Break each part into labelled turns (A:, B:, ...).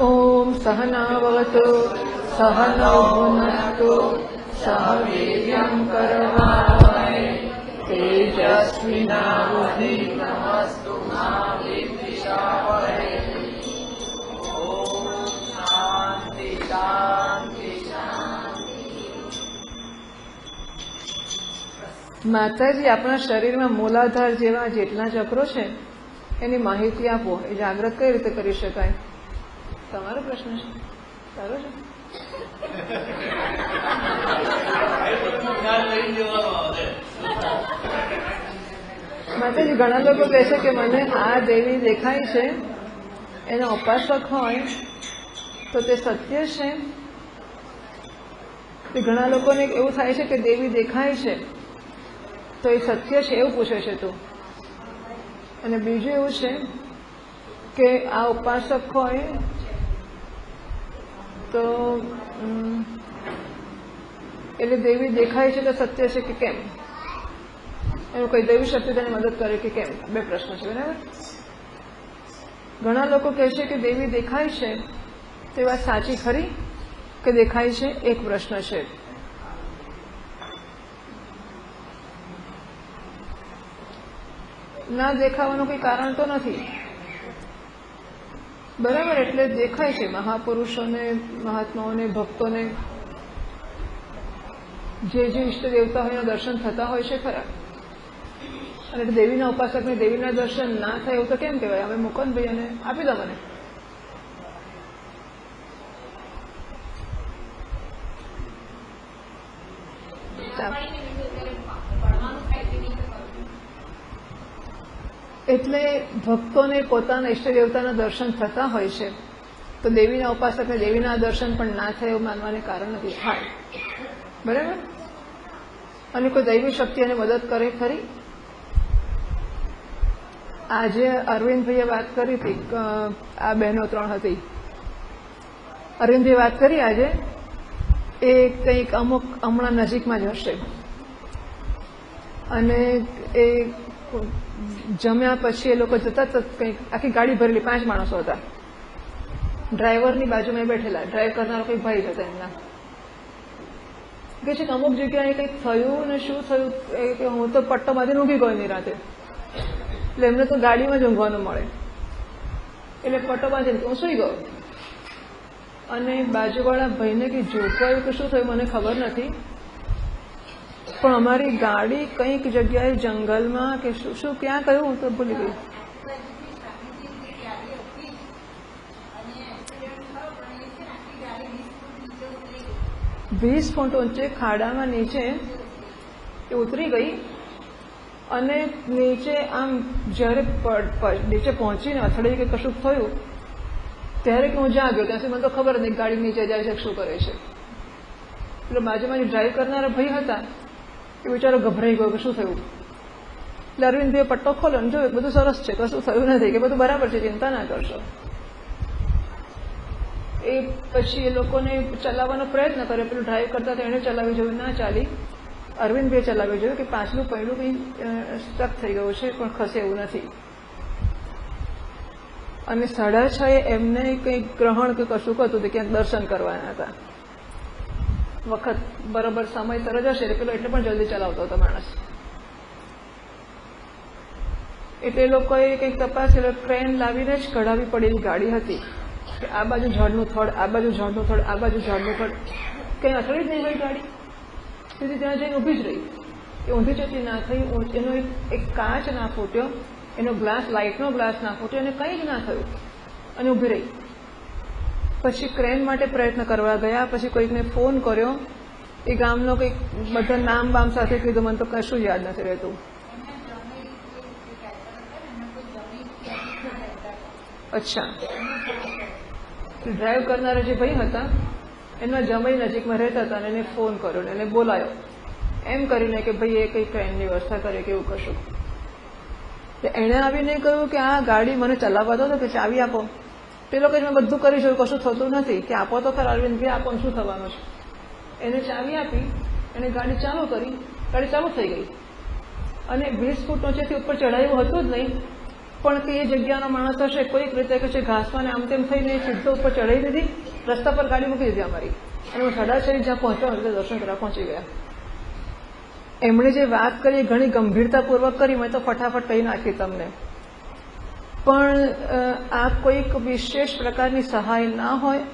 A: ओम सहनावतु सहनौ भुनक्तु सह वीर्यं करवावहै तेजस्विनावधीतमस्तु मा विद्विषावहै। ओम शांति शांति शांति। माताजी આપણા શરીરમાં મૂલાધાર જેવા જેટલા ચક્રો છે એની માહિતી આપો, એ જાગૃત કઈ રીતે કરી શકાય? તમારો પ્રશ્ન છે, સારો છે. માતાજી ઘણા લોકો કહે છે કે મને આ દેવી દેખાય છે, એના ઉપાસક હોય તો તે સત્ય છે. ઘણા લોકોને એવું થાય છે કે દેવી દેખાય છે તો એ સત્ય છે એવું પૂછે છે તું. અને બીજું એવું છે કે આ ઉપાસક હોય તો એટલે દેવી દેખાય છે તો સત્ય છે કે કેમ, એનું કઈ દેવી શક્તિ તેને મદદ કરે કે કેમ? બે પ્રશ્ન છે, બરાબર. ઘણા લોકો કહે છે કે દેવી દેખાય છે, તે વાત સાચી ખરી કે દેખાય છે? એક પ્રશ્ન છે. ના દેખાવાનું કોઈ કારણ તો નથી, બરાબર. એટલે દેખાય છે મહાપુરુષોને, મહાત્માઓને, ભક્તોને, જે જે ઈષ્ટ દેવતા હોય એના દર્શન થતા હોય છે ખરા. અને દેવીના ઉપાસકને દેવીના દર્શન ના થાય એવું તો કેમ કહેવાય? હવે મૂકો ને ભાઈ, અને આપી દો મને. એટલે ભક્તોને પોતાના ઈષ્ટ દેવતાના દર્શન થતા હોય છે તો દેવીના ઉપાસકને દેવીના દર્શન પણ ના થાય એવું માનવાને કારણ નથી, થાય, બરાબર. અને કોઈ દૈવી શક્તિ એને મદદ કરે ખરી? આજે અરવિંદભાઈએ વાત કરી હતી, આ બહેનો 3 હતી, અરવિંદભાઈએ વાત કરી આજે, એ કંઈક અમુક હમણાં નજીકમાં જ હશે, અને એ જમ્યા પછી એ લોકો જતા કંઈક આખી ગાડી ભરેલી 5 માણસો હતા, ડ્રાઈવરની બાજુમાં બેઠેલા, ડ્રાઈવ કરનારો કંઈક ભાઈ હતા એમના. કે છે કે અમુક જગ્યાએ કંઈક થયું ને શું થયું કે હું તો પટ્ટો બાંધીને ઊંઘી ગયો નિરાતે, એટલે એમને તો ગાડીમાં જ ઊંઘવાનું મળે, એટલે પટ્ટો બાંધીને હું સૂઈ ગયો. અને બાજુવાળા ભાઈને કે જોકાયું કે શું થયું મને ખબર નથી, પણ અમારી ગાડી કંઈક જગ્યાએ જંગલમાં કે શું ક્યાં કહ્યું હું તો ભૂલી ગઈ. વીસ ફૂટ ઊંચે ખાડામાં નીચે એ ઉતરી ગઈ, અને નીચે આમ જ્યારે નીચે પહોંચીને અથડાઈ કે કશું થયું ત્યારે કે હું જાગ્યો, ત્યાંથી મને તો ખબર નથી ગાડી નીચે જાય છે શું કરે છે. એટલે બાજુમાં જે ડ્રાઈવ કરનારા ભાઈ હતા એ બિચારો ગભરાઈ ગયો કે શું થયું. એટલે અરવિંદભાઈએ પટ્ટો ખોલ્યો ને જોયું બધું સરસ છે, કશું થયું નથી, કે બધું બરાબર છે, ચિંતા ના કરશો. એ પછી એ લોકોને ચલાવવાનો પ્રયત્ન કર્યો, પેલું ડ્રાઈવ કરતા તો એણે ચલાવી જોયું, ના ચાલી. અરવિંદભાઈએ ચલાવી જોયું કે પાછલું પૈડું કંઈ સ્ટક થઈ ગયું છે પણ ખસે એવું નથી. અને 6:30 એમને કંઈક ગ્રહણ કે કશું હતું તો ક્યાંક દર્શન કરવાના હતા. વખત બરાબર સમયસર જ હશે પેલો, એટલે પણ જલ્દી ચલાવતો હતો માણસ. એટલે લોકોએ કંઈક તપાસ, ટ્રેન લાવીને જ કઢાવી પડેલી ગાડી હતી કે આ બાજુ ઝાડનું થડ, આ બાજુ ઝાડનું થડ, આ બાજુ ઝાડનું થડ, કંઈ અથડી જ નહીં હોય ગાડી. તેથી ત્યાં જઈને ઊભી જ રહી, એ ઊંધી ચતી ના થઈ, એનો એક કાચ ના ફૂટ્યો, એનો ગ્લાસ, લાઇટનો ગ્લાસ ના ફૂટ્યો, એને કંઈ જ ના થયું, અને ઊભી રહી. પછી ક્રેન માટે પ્રયત્ન કરવા ગયા, પછી કોઈકને ફોન કર્યો, એ ગામનો કંઈક બધા નામ બામ સાથે કીધું, મને તો કશું જ યાદ નથી રહેતું. અચ્છા, ડ્રાઈવ કરનારા જે ભાઈ હતા એમના જમાઈ નજીકમાં રહેતા હતા, અને એને ફોન કર્યો ને એને બોલાયો એમ કરીને કે ભાઈ એ કંઈ ટ્રેનની વ્યવસ્થા કરે કે એવું કશું. એણે આવીને કહ્યું કે આ ગાડી મને ચલાવવા દો કે ચાવી આપો. પેલો કંઈ મેં બધું કરી જોયું, કશું થતું નથી, કે આપો તો ખરા અરવિંદભાઈ, આપો શું થવાનું છે. એને ચાવી આપી, એને ગાડી ચાલુ કરી, ગાડી ચાલુ થઈ ગઈ, અને 20 ફૂટ ઊંચેથી ઉપર ચઢાયું હતું જ નહીં, પણ કે એ જગ્યાનો માણસ હશે કોઈક રીતે કે છે ઘાસમાં આમ તેમ થઈને સીધો ઉપર ચડાવી દીધી, રસ્તા પર ગાડી મૂકી દીધી અમારી, અને હું 6:30 જ્યાં પહોંચ્યો એટલે દર્શન કરવા પહોંચી ગયા. એમણે જે વાત કરી ઘણી ગંભીરતાપૂર્વક કરી, મેં તો ફટાફટ કહી નાખી તમને. પણ આ કોઈક વિશેષ પ્રકારની સહાય ના હોય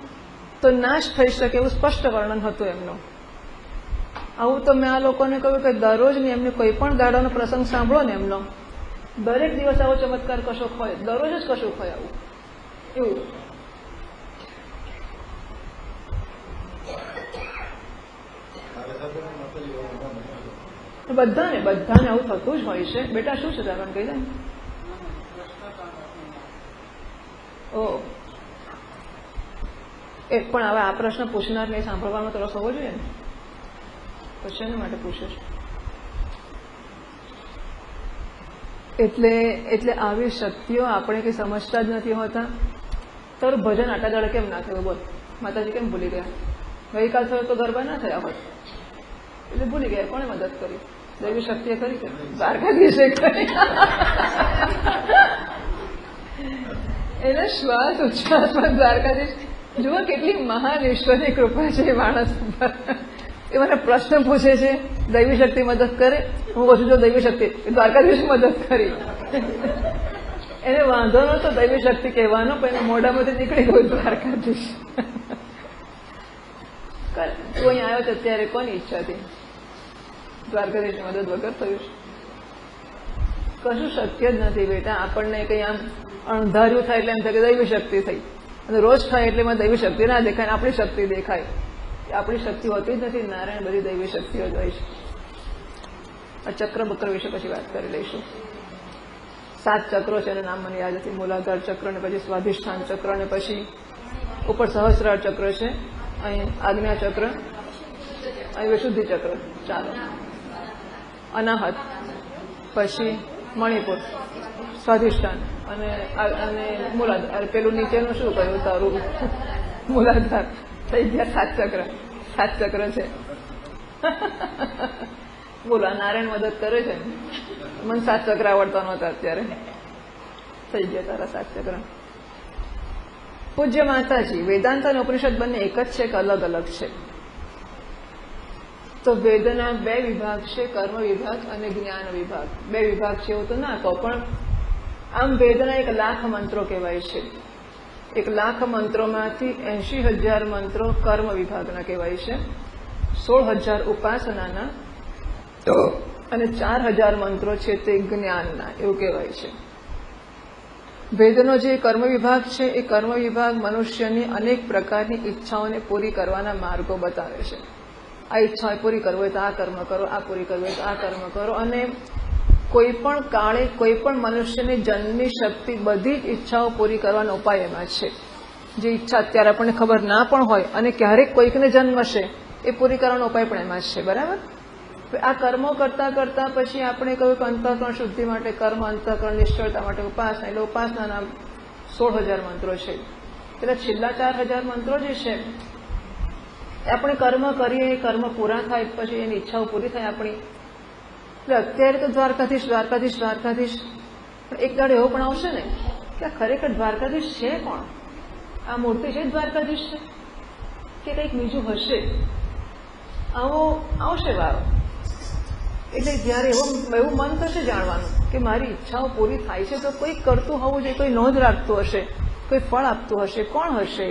A: તો ના જ થઈ શકે એવું સ્પષ્ટ વર્ણન હતું એમનું. આવું તો મેં આ લોકોને કહ્યું કે દરરોજ ને એમને કોઈ પણ દાડાનો પ્રસંગ સાંભળો ને એમનો, દરેક દિવસ આવો ચમત્કાર કશોક હોય, દરરોજ જ કશુંક હોય આવું એવું. બધાને આવું થતું જ હોય છે. બેટા શું છે તારણ કહી દે. પણ હવે આ પ્રશ્ન પૂછનારને સાંભળવાનો તો રસ હોવો જોઈએ ને, તો શેના માટે પૂછે છે? એટલે આવી શક્તિઓ આપણે કંઈ સમજતા જ નથી હોતા. તારું ભજન આટા દાડે કેમ ના થયું બોલ? માતાજી કેમ ભૂલી ગયા? ગઈકાલ થયો તો ગરબા ના થયા હોત એટલે ભૂલી ગયા. કોણે મદદ કરી? દૈવી શક્તિએ કરી કે દ્વારકાધીશે કરી? એના શ્વાસ ઉચ્છ્વાસમાં દ્વારકાધીશ જુઓ કેટલી મહાન ઈશ્વરની કૃપા છે એ માણસ ઉપર. એ મને પ્રશ્ન પૂછે છે દૈવી શક્તિ મદદ કરે? હું કહું જો દૈવી શક્તિ દ્વારકાધીશ મદદ કરી. એને વાંધો નતો દૈવી શક્તિ કહેવાનો, પણ એના મોઢામાંથી નીકળી ગયું દ્વારકાધીશ. તું અહીં આવ્યો તો અત્યારે કોની ઈચ્છાથી? દ્વારકાધીશની મદદ વગર થયું છે? કશું શક્ય જ નથી બેટા. આપણને કંઈ આમ અણધાર્યું થાય એટલે એમ થાય કે દૈવી શક્તિ થઈ, અને રોજ થાય એટલે એમાં દૈવી શક્તિ ના દેખાય, આપણી શક્તિ દેખાય. આપણી શક્તિ હોતી જ નથી. નારાયણ બધી દૈવી શક્તિઓ જ હોય છે. આ ચક્ર બક્ર વિશે પછી વાત કરી લઈશું. 7 ચક્રો છે, એનું નામ મને યાદ નથી. મૂલાધાર ચક્ર ને પછી સ્વાધિષ્ઠાન ચક્ર ને પછી ઉપર સહસ્રાર ચક્ર છે, અહીં આજ્ઞા ચક્ર, અહીં વિશુદ્ધિ ચક્ર, ચાલો અનાહત, પછી મણિપુર, સ્વાધિષ્ઠાન અને મૂલાધાર. પેલું નીચેનું શું કહ્યું તારું? મૂલાધાર. થઈ ગયા 7 ચક્ર. 7 ચક્ર છે. બોલો નારાયણ મદદ કરે છે. મને 7 ચક્ર આવડતા નહોતા, અત્યારે થઈ ગયા તારા 7 ચક્ર. પૂજ્ય માતાજી, વેદાંત અને ઉપનિષદ બંને એક જ છે કે અલગ અલગ છે? તો વેદના 2 વિભાગ છે, કર્મ વિભાગ અને જ્ઞાન વિભાગ. 2 વિભાગ છે એવું તો ના કહો, પણ આમ વેદના 1,00,000 મંત્રો કહેવાય છે. 1,00,000 મંત્રોમાંથી 80,000 મંત્રો કર્મ વિભાગના કહેવાય છે, 16,000 ઉપાસનાના અને 4,000 મંત્રો છે તે જ્ઞાનના, એવું કહેવાય છે. વેદનો જે કર્મ વિભાગ છે એ કર્મ વિભાગ મનુષ્યની અનેક પ્રકારની ઈચ્છાઓને પૂરી કરવાના માર્ગો બતાવે છે. આ ઈચ્છાઓ પૂરી કરવી હોય તો આ કર્મ કરો, આ પૂરી કરવી હોય તો આ કર્મ કરો. અને કોઈ પણ કાળે કોઈ પણ મનુષ્યની જન્મની શક્તિ બધી જ ઈચ્છાઓ પૂરી કરવાનો ઉપાય એમાં છે. જે ઈચ્છા અત્યારે આપણને ખબર ના પણ હોય અને ક્યારેક કોઈકને જન્મશે એ પૂરી કરવાનો ઉપાય પણ એમાં જ છે. બરાબર? આ કર્મો કરતા કરતા પછી આપણે કહ્યું કે અંતઃકરણ શુદ્ધિ માટે કર્મ, અંતઃકરણ નિશ્ચળતા માટે ઉપાસના. એટલે ઉપાસનાના 16,000 મંત્રો છે. એટલે છેલ્લા 4,000 મંત્રો જે છે આપણે કર્મ કરીએ, કર્મ પૂરા થાય પછી એની ઈચ્છાઓ પૂરી થાય આપણી. એટલે અત્યારે તો દ્વારકાધીશ દ્વારકાધીશ દ્વારકાધીશ, પણ એક દાડો એવો પણ આવશે ને કે આ ખરેખર દ્વારકાધીશ છે કોણ? આ મૂર્તિ છે દ્વારકાધીશ છે કે કંઈક બીજું હશે? આવો આવશે વારો. એટલે જ્યારે એવું મન થશે જાણવાનું કે મારી ઈચ્છાઓ પૂરી થાય છે તો કોઈ કરતું હોવું જોઈએ, કોઈ નોંધ રાખતું હશે, કોઈ ફળ આપતું હશે, કોણ હશે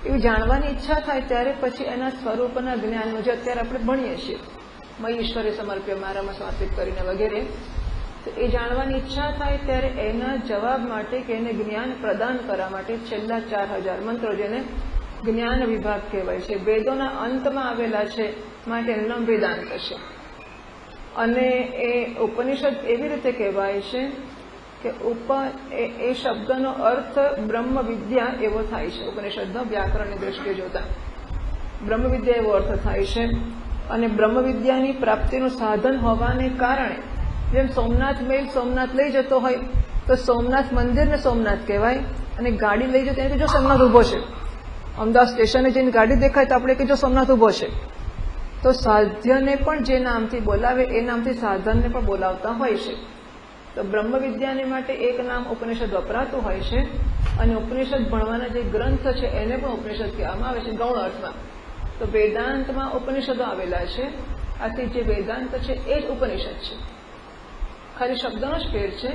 A: એવું જાણવાની ઈચ્છા થાય ત્યારે પછી એના સ્વરૂપના જ્ઞાનનું જે અત્યારે આપણે ભણીએ છીએ, મય ઈશ્વરે સમર્પ્ય, મારામાં સમર્પિત કરીને વગેરે, તો એ જાણવાની ઈચ્છા થાય ત્યારે એના જવાબ માટે કે એને જ્ઞાન પ્રદાન કરવા માટે છેલ્લા 4,000 મંત્રો, જેને જ્ઞાન વિભાગ કહેવાય છે, વેદોના અંતમાં આવેલા છે, માટે એનું નામ વેદાંત છે. અને એ ઉપનિષદ એવી રીતે કહેવાય છે કે એ શબ્દનો અર્થ બ્રહ્મ વિદ્યા એવો થાય છે. ઉપનિષદનો વ્યાકરણની દ્રષ્ટિએ જોતા બ્રહ્મ વિદ્યા એવો અર્થ થાય છે. અને બ્રહ્મ વિદ્યાની પ્રાપ્તિનું સાધન હોવાને કારણે જેમ સોમનાથ મેલ સોમનાથ લઈ જતો હોય તો સોમનાથ મંદિરને સોમનાથ કહેવાય, અને ગાડી લઈ જતો કે જો સોમનાથ ઉભો છે, અમદાવાદ સ્ટેશને જઈને ગાડી દેખાય તો આપણે કે જો સોમનાથ ઉભો છે. તો સાધ્યને પણ જે નામથી બોલાવે એ નામથી સાધનને પણ બોલાવતા હોય છે. તો બ્રહ્મ વિદ્યાને માટે એક નામ ઉપનિષદ વપરાતું હોય છે, અને ઉપનિષદ ભણવાના જે ગ્રંથ છે એને પણ ઉપનિષદ કહેવામાં આવે છે ગૌણ અર્થમાં. તો વેદાંતમાં ઉપનિષદો આવેલા છે, આથી જે વેદાંત છે એ જ ઉપનિષદ છે. ખાલી શબ્દનો જ ફેર છે,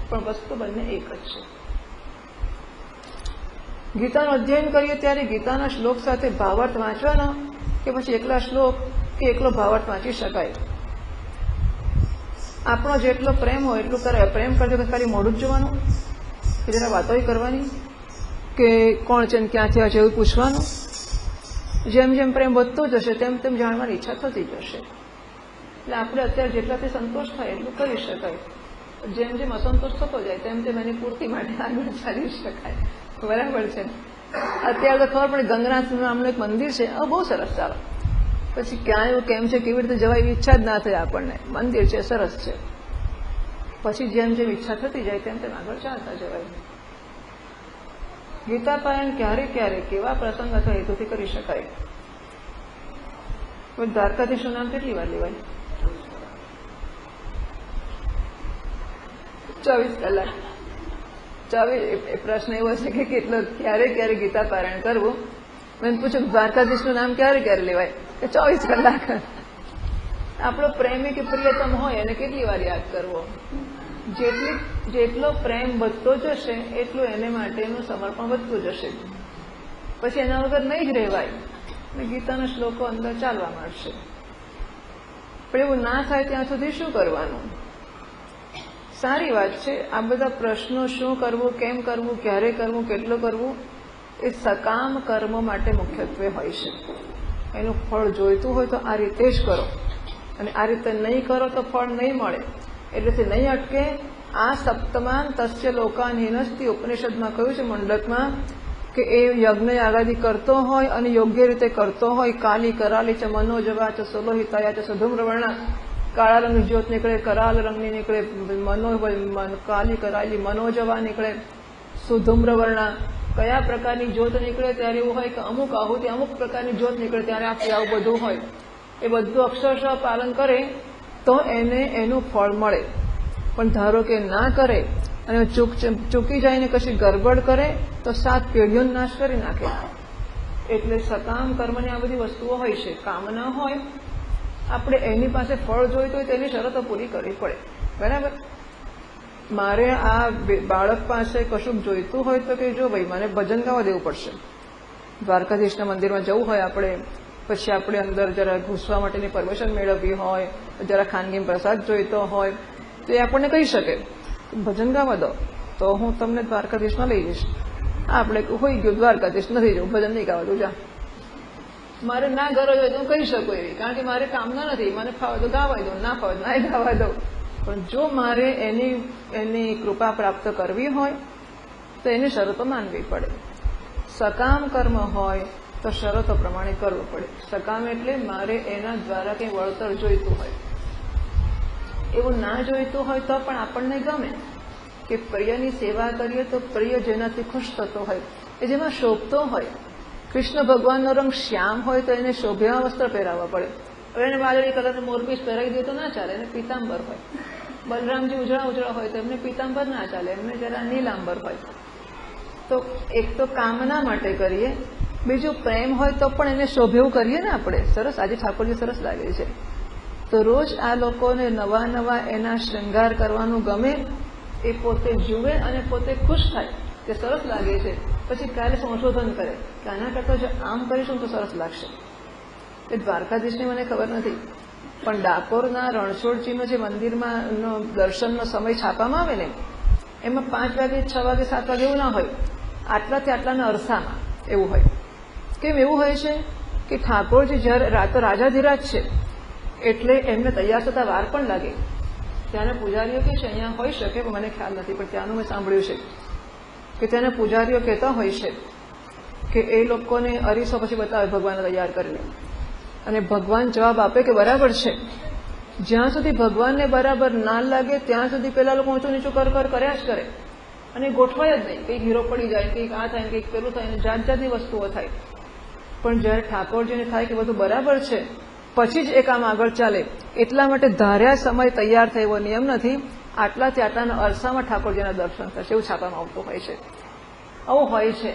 A: પણ વસ્તુ બંને એક જ છે. ગીતાનું અધ્યયન કરીએ ત્યારે ગીતાના શ્લોક સાથે ભાવાર્થ વાંચવાનો કે પછી એકલા શ્લોક કે એકલો ભાવાર્થ વાંચી શકાય. આપણો જેટલો પ્રેમ હોય એટલું કરાય. પ્રેમ કરજો તો ખાલી મોઢું જ જોવાનું, કે જરા વાતો કરવાની, કે કોણ છે ને ક્યાં થયા છે એવું પૂછવાનું. જેમ જેમ પ્રેમ વધતો જશે તેમ તેમ જાણવાની ઈચ્છા થતી જશે. એટલે આપણે અત્યારે જેટલાથી સંતોષ થાય એટલું કરી શકાય. જેમ જેમ અસંતોષ થતો જાય તેમ તેમ એની પૂર્તિ માટે આગળ ચાલી શકાય. બરાબર છે. અત્યારે તો ખબર પડે ગંગનાથ નામનું એક મંદિર છે, બહુ સરસ. ચાલો પછી ક્યાં એવું કેમ છે કેવી રીતે જવાય એવી ઈચ્છા જ ના થાય આપણને. મંદિર છે, સરસ છે. પછી જેમ જેમ ઈચ્છા થતી જાય તેમ તેમ આગળ ચાલતા જવાય. ગીતા પારાયણ ક્યારે ક્યારે કેવા પ્રસંગ અથવા હેતુથી કરી શકાય? દ્વારકાધીશનું નામ કેટલી વાર લેવાય? 24 કલાક. પ્રશ્ન એવો છે કે કેટલો ક્યારે ક્યારે ગીતા પારાયણ કરવું. મેં પૂછ્યું દ્વારકાધીશનું નામ ક્યારે ક્યારે લેવાય? કે 24 કલાક. આપણો પ્રેમી કે પ્રિયતમ હોય એને કેટલી વાર યાદ કરવો? જેટલો પ્રેમ વધતો જશે એટલું એને માટેનું સમર્પણ વધતું જશે. પછી એના વગર નહીં જ રહેવાય. ગીતાના શ્લોકો અંદર ચાલવા માંડશે. પણ એવું ના થાય ત્યાં સુધી શું કરવાનું? સારી વાત છે. આ બધા પ્રશ્નો શું કરવું, કેમ કરવું, ક્યારે કરવું, કેટલું કરવું, એ સકામ કર્મો માટે મુખ્યત્વે હોય છે. એનું ફળ જોઈતું હોય તો આ રીતે જ કરો, અને આ રીતે નહીં કરો તો ફળ નહીં મળે. એટલેથી નહીં અટકે. આ સપ્તમાન તસ્ય લોકાનહીનસ્તિ ઉપનિષદમાં કહ્યું છે મંડકમાં કે એ યજ્ઞ યાગાદિ કરતો હોય અને યોગ્ય રીતે કરતો હોય. કાલી કરાલી ચ મનોજવા ચ સુલોહિતાયા ચ સુધૂમ્રવર્ણા. કાળા રંગની જ્યોત નીકળે, કરાલ રંગની નીકળે, કાલી કરાલી મનોજવા નીકળે, સુધૂમ્રવર્ણા. કયા પ્રકારની જ્યોત નીકળે ત્યારે એવું હોય કે અમુક આહુતિ અમુક પ્રકારની જ્યોત નીકળે ત્યારે આવું બધું હોય. એ બધું અક્ષરશઃ પાલન કરે તો એને એનું ફળ મળે. પણ ધારો કે ના કરે અને ચૂકી જાય ને કશી ગરબડ કરે તો 7 પેઢીઓનો નાશ કરી નાખે. એટલે સકામ કર્મની આ બધી વસ્તુઓ હોય છે. કામના હોય, આપણે એની પાસે ફળ જોઈતું હોય તેની શરતો પૂરી કરવી પડે. બરાબર. મારે આ બાળક પાસે કશુંક જોઈતું હોય તો કે જો ભાઈ મને ભજન ગાવા દેવું પડશે. દ્વારકાધીશના મંદિરમાં જવું હોય આપણે, પછી આપણે અંદર જરા ઘૂસવા માટેની પરમિશન મેળવવી હોય, જરા ખાનગી પ્રસાદ જોઈતો હોય તો એ આપણને કહી શકે ભજન ગાવા દો તો હું તમને દ્વારકાધીશમાં લઈ જઈશ. આપણે હોઈ ગયું દ્વારકાધીશ નથી જવું, ભજન નહીં ગાવા દઉં, જા. મારે ના ગરજ હોય તો હું કહી શકું એવી, કારણ કે મારે કામના નથી. મને ફાવે તો ગાવા દઉં, ના ફાવે ના ગાવા દઉં. પણ જો મારે એની કૃપા પ્રાપ્ત કરવી હોય તો એની શરતો માનવી પડે. સકામ કર્મ હોય તો શરતો પ્રમાણે કરવું પડે. સકામ એટલે મારે એના દ્વારા કંઈ વળતર જોઈતું હોય. એવું ના જોઈતું હોય તો પણ આપણને ગમે કે પ્રિયની સેવા કરીએ તો પ્રિય જેનાથી ખુશ થતો હોય, એ જેમાં શોભતો હોય. કૃષ્ણ ભગવાનનો રંગ શ્યામ હોય તો એને શોભ્યા વસ્ત્ર પહેરાવવા પડે. હવે એને વાદળી કલરનું મોરપીસ પહેરાવી દે તો ના ચાલે, એને પીતાંબર હોય. બલરામજી ઉજળા હોય તો એમને પીતાંબર ના ચાલે, એમને જરા નીલાંબર હોય. તો એક તો કામના માટે કરીએ, બીજું પ્રેમ હોય તો પણ એને શોભેવું કરીએ ને આપણે. સરસ, આજે ઠાકોરજી સરસ લાગે છે તો રોજ આ લોકોને નવા નવા એના શૃંગાર કરવાનું ગમે. એ પોતે જુએ અને પોતે ખુશ થાય કે સરસ લાગે છે. પછી કાલે સંશોધન કરે કે આના કરતાં જો આમ કરીશું તો સરસ લાગશે. એ દ્વારકાધીશની મને ખબર નથી, પણ ડાકોરના રણછોડજીનો જે મંદિરમાં દર્શનનો સમય છાપવામાં આવે ને, એમાં 5 વાગે 6 વાગે 7 વાગે એવું ના હોય, આટલાથી આટલાના અરસામાં એવું હોય. કેમ એવું હોય છે કે ઠાકોરજી જ્યારે રાતો રાજાધિરાજ છે એટલે એમને તૈયાર થતા વાર પણ લાગે. ત્યાંના પૂજારીઓ કે છે, અહીંયા હોઈ શકે પણ મને ખ્યાલ નથી, પણ ત્યાંનું મેં સાંભળ્યું છે કે ત્યાંના પૂજારીઓ કહેતા હોય છે કે એ લોકોને અરીસો પછી બતાવે ભગવાનને તૈયાર કરીને, અને ભગવાન જવાબ આપે કે બરાબર છે. જ્યાં સુધી ભગવાનને બરાબર ના લાગે ત્યાં સુધી પેલા લોકો ઊંચું નીચું કર્યા જ કરે, અને ગોઠવાય જ નહીં. કંઈક હીરો પડી જાય, કંઈક આ થાય, કંઈક પેલું થાય, જાત જાતની વસ્તુઓ થાય. પણ જ્યારે ઠાકોરજીને થાય કે બધું બરાબર છે પછી જ એ કામ આગળ ચાલે. એટલા માટે ધાર્યા સમય તૈયાર થાય એવો નિયમ નથી. આટલાથી આટલાના અરસામાં ઠાકોરજીના દર્શન થશે એવું છાપામાં આવતું હોય છે. આવું હોય છે.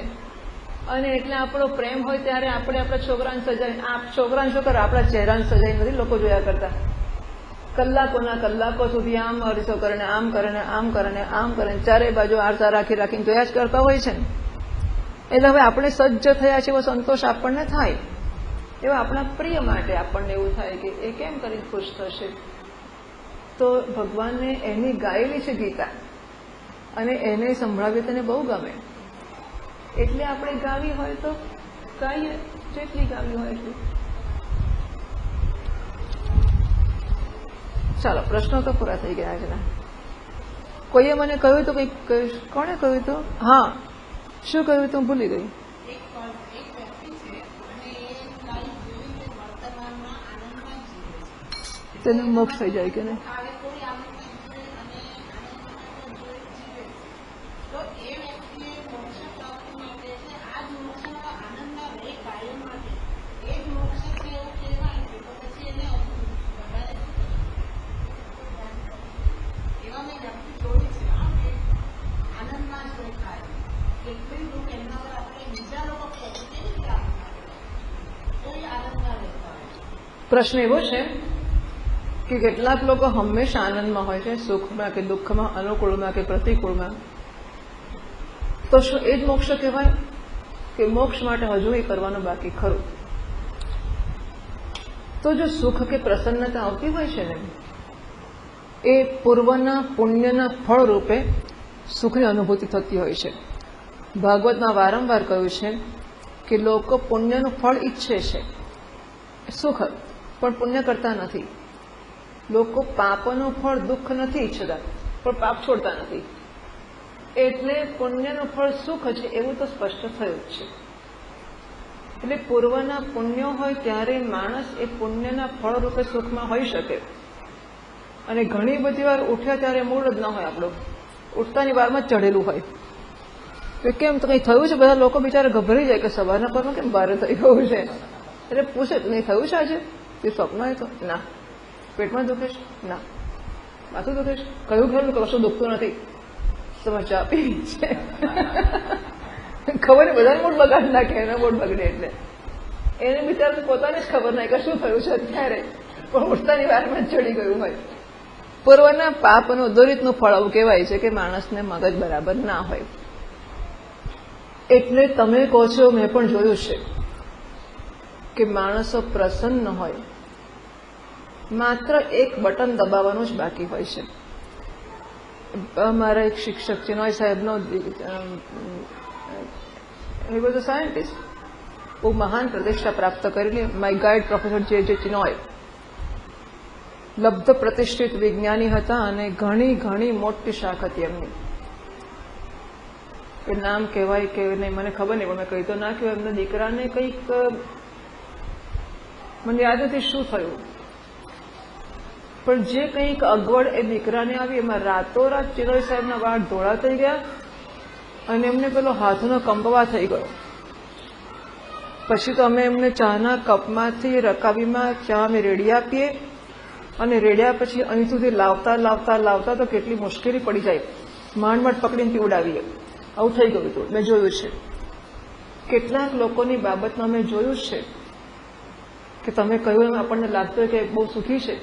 A: અને એટલે આપણો પ્રેમ હોય ત્યારે આપણે આપણા છોકરાને સજાવીને છોકરાને શું કરે આપણા ચહેરાને સજાવીને નથી લોકો જોયા કરતા. કલાકોના કલાકો સુધી આમ અરીસો કરે ને આમ કરે ને આમ કરે ને આમ કરે ને ચારે બાજુ આરસા રાખીને જોયા જ કરતા હોય છે ને. એટલે હવે આપણે સજ્જ થયા છે એવો સંતોષ આપણને થાય. એવા આપણા પ્રિય માટે આપણને એવું થાય કે એ કેમ કરીને ખુશ થશે. તો ભગવાનને એની ગાયેલી છે ગીતા અને એને સંભળાવી તેને બહુ ગમે. એટલે આપણે ગાવી હોય તો ગાઈએ, જેટલી ગાવી હોય એટલી. ચાલો, પ્રશ્નો તો પૂરા થઈ ગયા આજના. કોઈએ મને કહ્યું હતું કંઈક, કોણે કહ્યું હતું? હા, શું કહ્યું હતું? ભૂલી ગઈ. તેને મોક્ષ થઈ જાય કે નહીં? પ્રશ્ન એવો છે કે કેટલાક લોકો હંમેશા આનંદમાં હોય છે, સુખમાં કે દુઃખમાં, અનુકૂળમાં કે પ્રતિકૂળમાં. તો શું એ જ મોક્ષ કહેવાય કે મોક્ષ માટે હજુ એ કરવાનું બાકી ખરું? તો જો સુખ કે પ્રસન્નતા આવતી હોય છે ને, એ પૂર્વના પુણ્યના ફળ રૂપે સુખની અનુભૂતિ થતી હોય છે. ભાગવતમાં વારંવાર કહ્યું છે કે લોકો પુણ્યનું ફળ ઈચ્છે છે, સુખ, પણ પુણ્ય કરતા નથી. લોકો પાપનું ફળ દુઃખ નથી ઈચ્છતા, પણ પાપ છોડતા નથી. એટલે પુણ્યનું ફળ સુખ છે એવું તો સ્પષ્ટ થયું જ છે. એટલે પૂર્વના પુણ્યો હોય ત્યારે માણસ એ પુણ્યના ફળ રૂપે સુખમાં હોઈ શકે. અને ઘણી બધી વાર ઉઠ્યા ત્યારે મૂળ જ ન હોય આપણું, ઉઠતાની વારમાં જ ચઢેલું હોય. તો કેમ તો કંઈ થયું છે? બધા લોકો બિચારા ગભરાઈ જાય કે સવારના પરમાં કેમ ભારે થઈ ગયું છે. એટલે પૂછે, નહીં થયું છે આજે? એ સ્વપ્ન હોય તો ના. પેટમાં દુખે છે? ના. માથું દુખે છે? કયું ઘેરું કશું દુખતું નથી. તમે ચા પી છે? ખબર નહીં, બધાને મૂડ બગાડ નાખે, એનો મૂડ બગડે. એટલે એને બિચારાને પોતાને જ ખબર નહીં કે શું થયું છે અત્યારે, પણ ઉઠતાની વારમાં જ ચડી ગયું હોય. પૂર્વના પાપનું દુરિતનું ફળ આવું કહેવાય છે કે માણસને મગજ બરાબર ના હોય. એટલે તમે કહો છો, મેં પણ જોયું છે કે માણસો પ્રસન્ન હોય, માત્ર એક બટન દબાવવાનું જ બાકી હોય છે. મારા એક શિક્ષક ચિનોય સાહેબનો, he was a scientist, બહુ મહાન પ્રતિષ્ઠા પ્રાપ્ત કરેલી, માય ગાઈડ પ્રોફેસર જે ચિનોય, લબ્ધ પ્રતિષ્ઠિત વિજ્ઞાની હતા અને ઘણી ઘણી મોટી શાખ હતી એમની. એ નામ કહેવાય કે નહીં મને ખબર નહીં, પણ મેં કહી તો નાખ્યું. એમના દીકરાને કંઈક, મને યાદ નથી શું થયું, પણ જે કંઈક અગવડ એ દીકરાને આવી, એમાં રાતોરાત ચિરોય સાહેબના વાળ ધોળા થઈ ગયા અને એમને પેલો હાથનો કંપવા થઈ ગયો. પછી તો અમે એમને ચાના કપમાંથી રકાબીમાં ચા અમે રેડી આપીએ અને રેડ્યા પછી અહીં સુધી લાવતા લાવતા લાવતા તો કેટલી મુશ્કેલી પડી જાય, માંડ માંડ પકડીને પીવડાવીએ. આવું થઈ ગયું હતું, મેં જોયું છે. કેટલાક લોકોની બાબતમાં મેં જોયું છે કે તમે કહ્યું એમ આપણને લાગતું હોય કે બહુ સુખી છે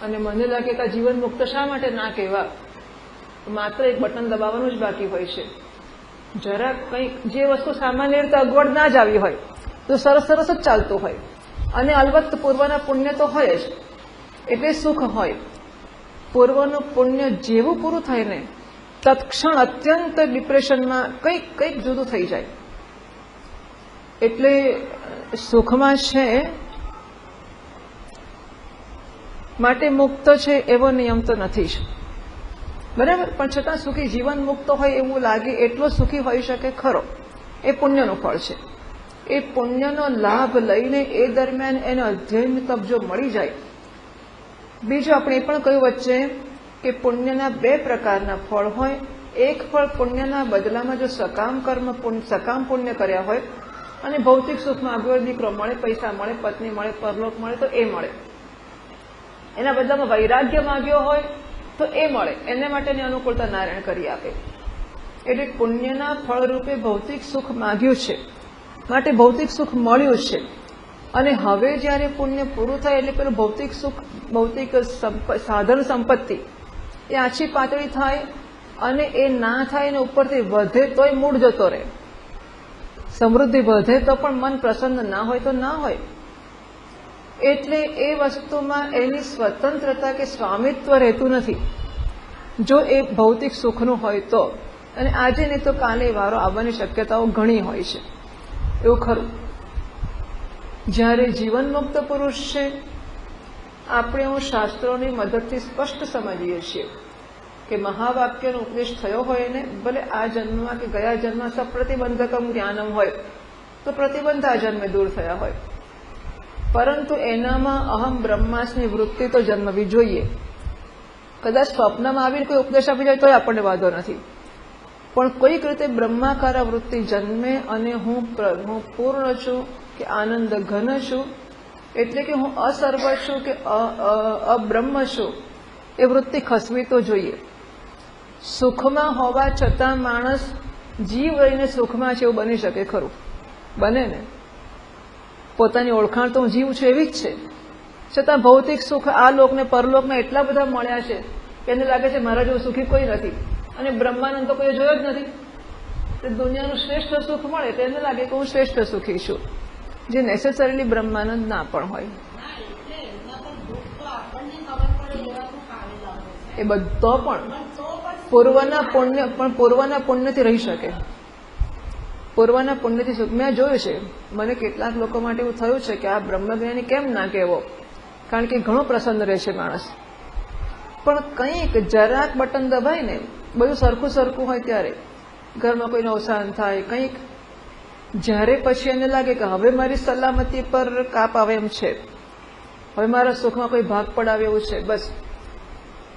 A: અને મને લાગે કે આ જીવન મુક્ત શા માટે ના કહેવા, માત્ર એક બટન દબાવવાનું જ બાકી હોય છે. જરા કંઈક જે વસ્તુ સામાન્ય રીતે અગવડ ના જ આવી હોય તો સરસ સરસ જ ચાલતું હોય, અને અલબત્ત પૂર્વના પુણ્ય તો હોય જ, એટલે સુખ હોય. પૂર્વનું પુણ્ય જેવું પૂરું થાય ને તત્ક્ષણ અત્યંત ડિપ્રેશનમાં કંઈક જુદું થઈ જાય. એટલે સુખમાં છે માટે મુક્ત છે એવો નિયમ તો નથી જ, બરાબર. પણ છતાં સુખી જીવન મુક્ત હોય એવું લાગે એટલો સુખી હોઈ શકે ખરો. એ પુણ્યનું ફળ છે. એ પુણ્યનો લાભ લઈને એ દરમિયાન એને અધ્યયન તપ જો મળી જાય. બીજું આપણે એ પણ કહ્યું વચ્ચે કે પુણ્યના બે પ્રકારના ફળ હોય. એક ફળ પુણ્યના બદલામાં જો સકામ પુણ્ય કર્યા હોય અને ભૌતિક સુખમાં આગળ દીકરો મળે, પૈસા મળે, પત્ની મળે, પરલોક મળે તો એ મળે. એના બદલામાં વૈરાગ્ય માગ્યો હોય તો એ મળે, એને માટેની અનુકૂળતા નારાયણ કરી આપે. એટલે પુણ્યના ફળરૂપે ભૌતિક સુખ માગ્યું છે, માટે ભૌતિક સુખ મળ્યું છે. અને હવે જ્યારે પુણ્ય પૂરું થાય એટલે પેલું ભૌતિક સુખ, ભૌતિક સાધન સંપત્તિ એ આછી પાતળી થાય, અને એ ના થાય ને ઉપરથી વધે તોય મૂળ જતો રહે. સમૃદ્ધિ વધે તો પણ મન પ્રસન્ન ના હોય તો ના હોય. એટલે એ વસ્તુમાં એની સ્વતંત્રતા કે સ્વામિત્વ રહેતું નથી, જો એ ભૌતિક સુખનું હોય તો. અને આજે નહીં તો કાલે વારો આવવાની શક્યતાઓ ઘણી હોય છે, એવું ખરું. જ્યારે જીવનમુક્ત પુરુષ છે, આપણે શાસ્ત્રોની મદદથી સ્પષ્ટ સમજીએ છીએ કે મહાવાક્યનો ઉપદેશ થયો હોય ને, ભલે આ જન્મમાં કે ગયા જન્મમાં સપ્રતિબંધકમ જ્ઞાનમ હોય તો પ્રતિબંધ આ જન્મે દૂર થયા હોય, પરંતુ એનામાં અહમ બ્રહ્માસ્મી વૃત્તિ તો જન્મવી જોઈએ. કદાચ સ્વપ્નમાં આવીને કોઈ ઉપદેશ આપી જાય તોય આપણને વાંધો નથી, પણ કોઈક રીતે બ્રહ્માકાર વૃત્તિ જન્મે અને હું પૂર્ણ છું કે આનંદ ઘન છું, એટલે કે હું અસર્વ છું કે અબ્રહ્મ છું, એ વૃત્તિ ખસવી તો જોઈએ. સુખમાં હોવા છતાં માણસ જીવ રહીને સુખમાં છે એવું બની શકે ખરું? બને ને? પોતાની ઓળખાણ તો હું જીવ છું એવી જ છે, છતાં ભૌતિક સુખ આ લોકને પરલોકમાં એટલા બધા મળ્યા છે કે એને લાગે છે મારા જેવું સુખી કોઈ નથી, અને બ્રહ્માનંદ તો કોઈ જોયો જ નથી. દુનિયાનું શ્રેષ્ઠ સુખ મળે તો એને લાગે કે હું શ્રેષ્ઠ સુખી છું, જે નેસેસરીલી બ્રહ્માનંદ ના પણ હોય. એ બધો પણ પૂર્વના પુણ્યથી રહી શકે. પૂર્વના પુણ્યથી સુખ મેં જોયું છે. મને કેટલાક લોકો માટે એવું થયું છે કે આ બ્રહ્મજ્ઞાની કેમ ના કહેવો, કારણ કે ઘણો પ્રસન્ન રહે છે માણસ. પણ કંઈક જરાક બટન દબાય ને, બધું સરખું સરખું હોય ત્યારે ઘરમાં કોઈનું અવસાન થાય, કંઈક જ્યારે પછી એને લાગે કે હવે મારી સલામતી પર કાપ આવે એમ છે, હવે મારા સુખમાં કોઈ ભાગ પડાવે એવું છે, બસ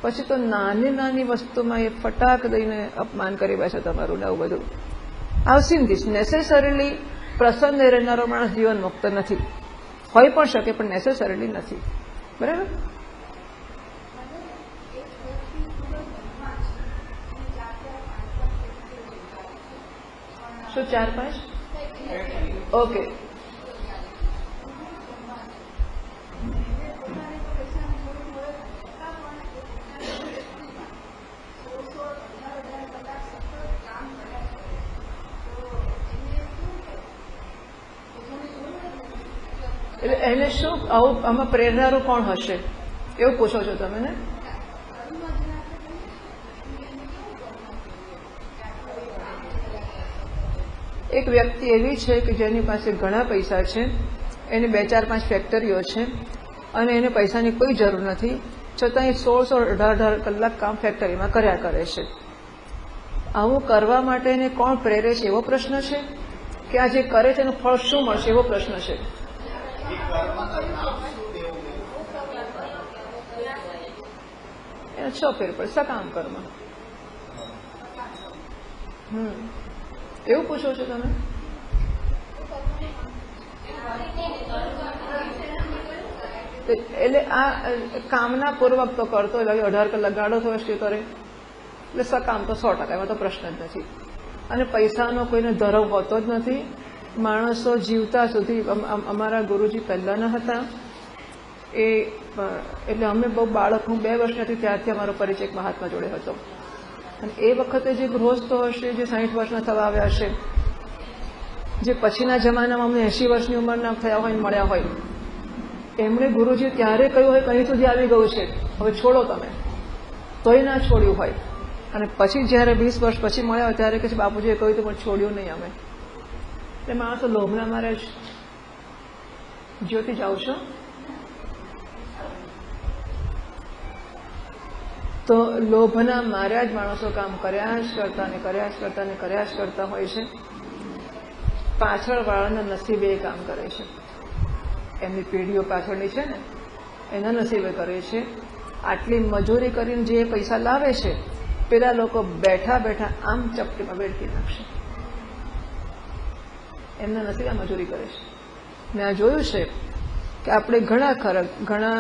A: પછી તો નાની નાની વસ્તુમાં એ ફટાક દઈને અપમાન કરી બેસે તમારું. આવું બધું આવશે નથી. નેસેસરીલી પ્રસન્ન રહેનારો માણસ જીવન મુક્ત નથી. હોઈ પણ શકે પણ નેસેસરીલી નથી. બરાબર? શું 4-5? ઓકે. એટલે એને શું આવું આમાં પ્રેરણારું કોણ હશે એવું પૂછો છો તમે ને? એક વ્યક્તિ એવી છે કે જેની પાસે ઘણા પૈસા છે, એની 2-4-5 ફેક્ટરીઓ છે, અને એને પૈસાની કોઈ જરૂર નથી, છતાં એ 16-18 કલાક કામ ફેક્ટરીમાં કર્યા કરે છે. આવું કરવા માટે એને કોણ પ્રેરે છે એવો પ્રશ્ન છે, કે આ જે કરે છે એનું ફળ શું મળશે એવો પ્રશ્ન છે. એને 6 ફેર પડે સકામ કર્મ. એવું પૂછો છો તમે? એટલે આ કામના પૂર્વક તો કરતો, એટલે 18 કલાક ગાળો થયો શું કરે, એટલે સકામ તો 100%, એમાં તો પ્રશ્ન જ નથી. અને પૈસાનો કોઈને ધરવ હોતો જ નથી. માણસો જીવતા સુધી, અમારા ગુરુજી પહેલાના હતા, એટલે અમે બહુ બાળક, હું 2 વર્ષની હતી ત્યારથી અમારો પરિચય એક મહાત્મા જોડે હતો. અને એ વખતે જે ગૃહસ્થો હશે, જે 60 વર્ષના થવા આવ્યા હશે, જે પછીના જમાનામાં અમને 80 વર્ષની ઉંમરના થયા હોય મળ્યા હોય, એમણે ગુરુજી ત્યારે કહ્યું હોય કहीं સુધી આવી ગયું છે, હવે છોડો તમે, તોય ના છોડ્યું હોય. અને પછી જ્યારે 20 વર્ષ પછી મળ્યા હોય ત્યારે કે બાપુજીએ કહ્યું તો પણ છોડ્યું નહીં અમે. એટલે માણસો લોભના મારે જ જ્યોતિ જાઓ છો. તો લોભના માર્યા જ માણસો કામ કર્યા જ કરતા ને કર્યા જ કરતા ને કર્યા જ કરતા હોય છે. પાછળ વાળાના નસીબે એ કામ કરે છે, એમની પેઢીઓ પાછળની છે ને એના નસીબે કરે છે. આટલી મજૂરી કરીને જે પૈસા લાવે છે, પેલા લોકો બેઠા બેઠા આમ ચપટીમાં બેઠી નાખશે. એમના નસીબે મજૂરી કરે છે. મેં આ જોયું છે કે આપણે ઘણા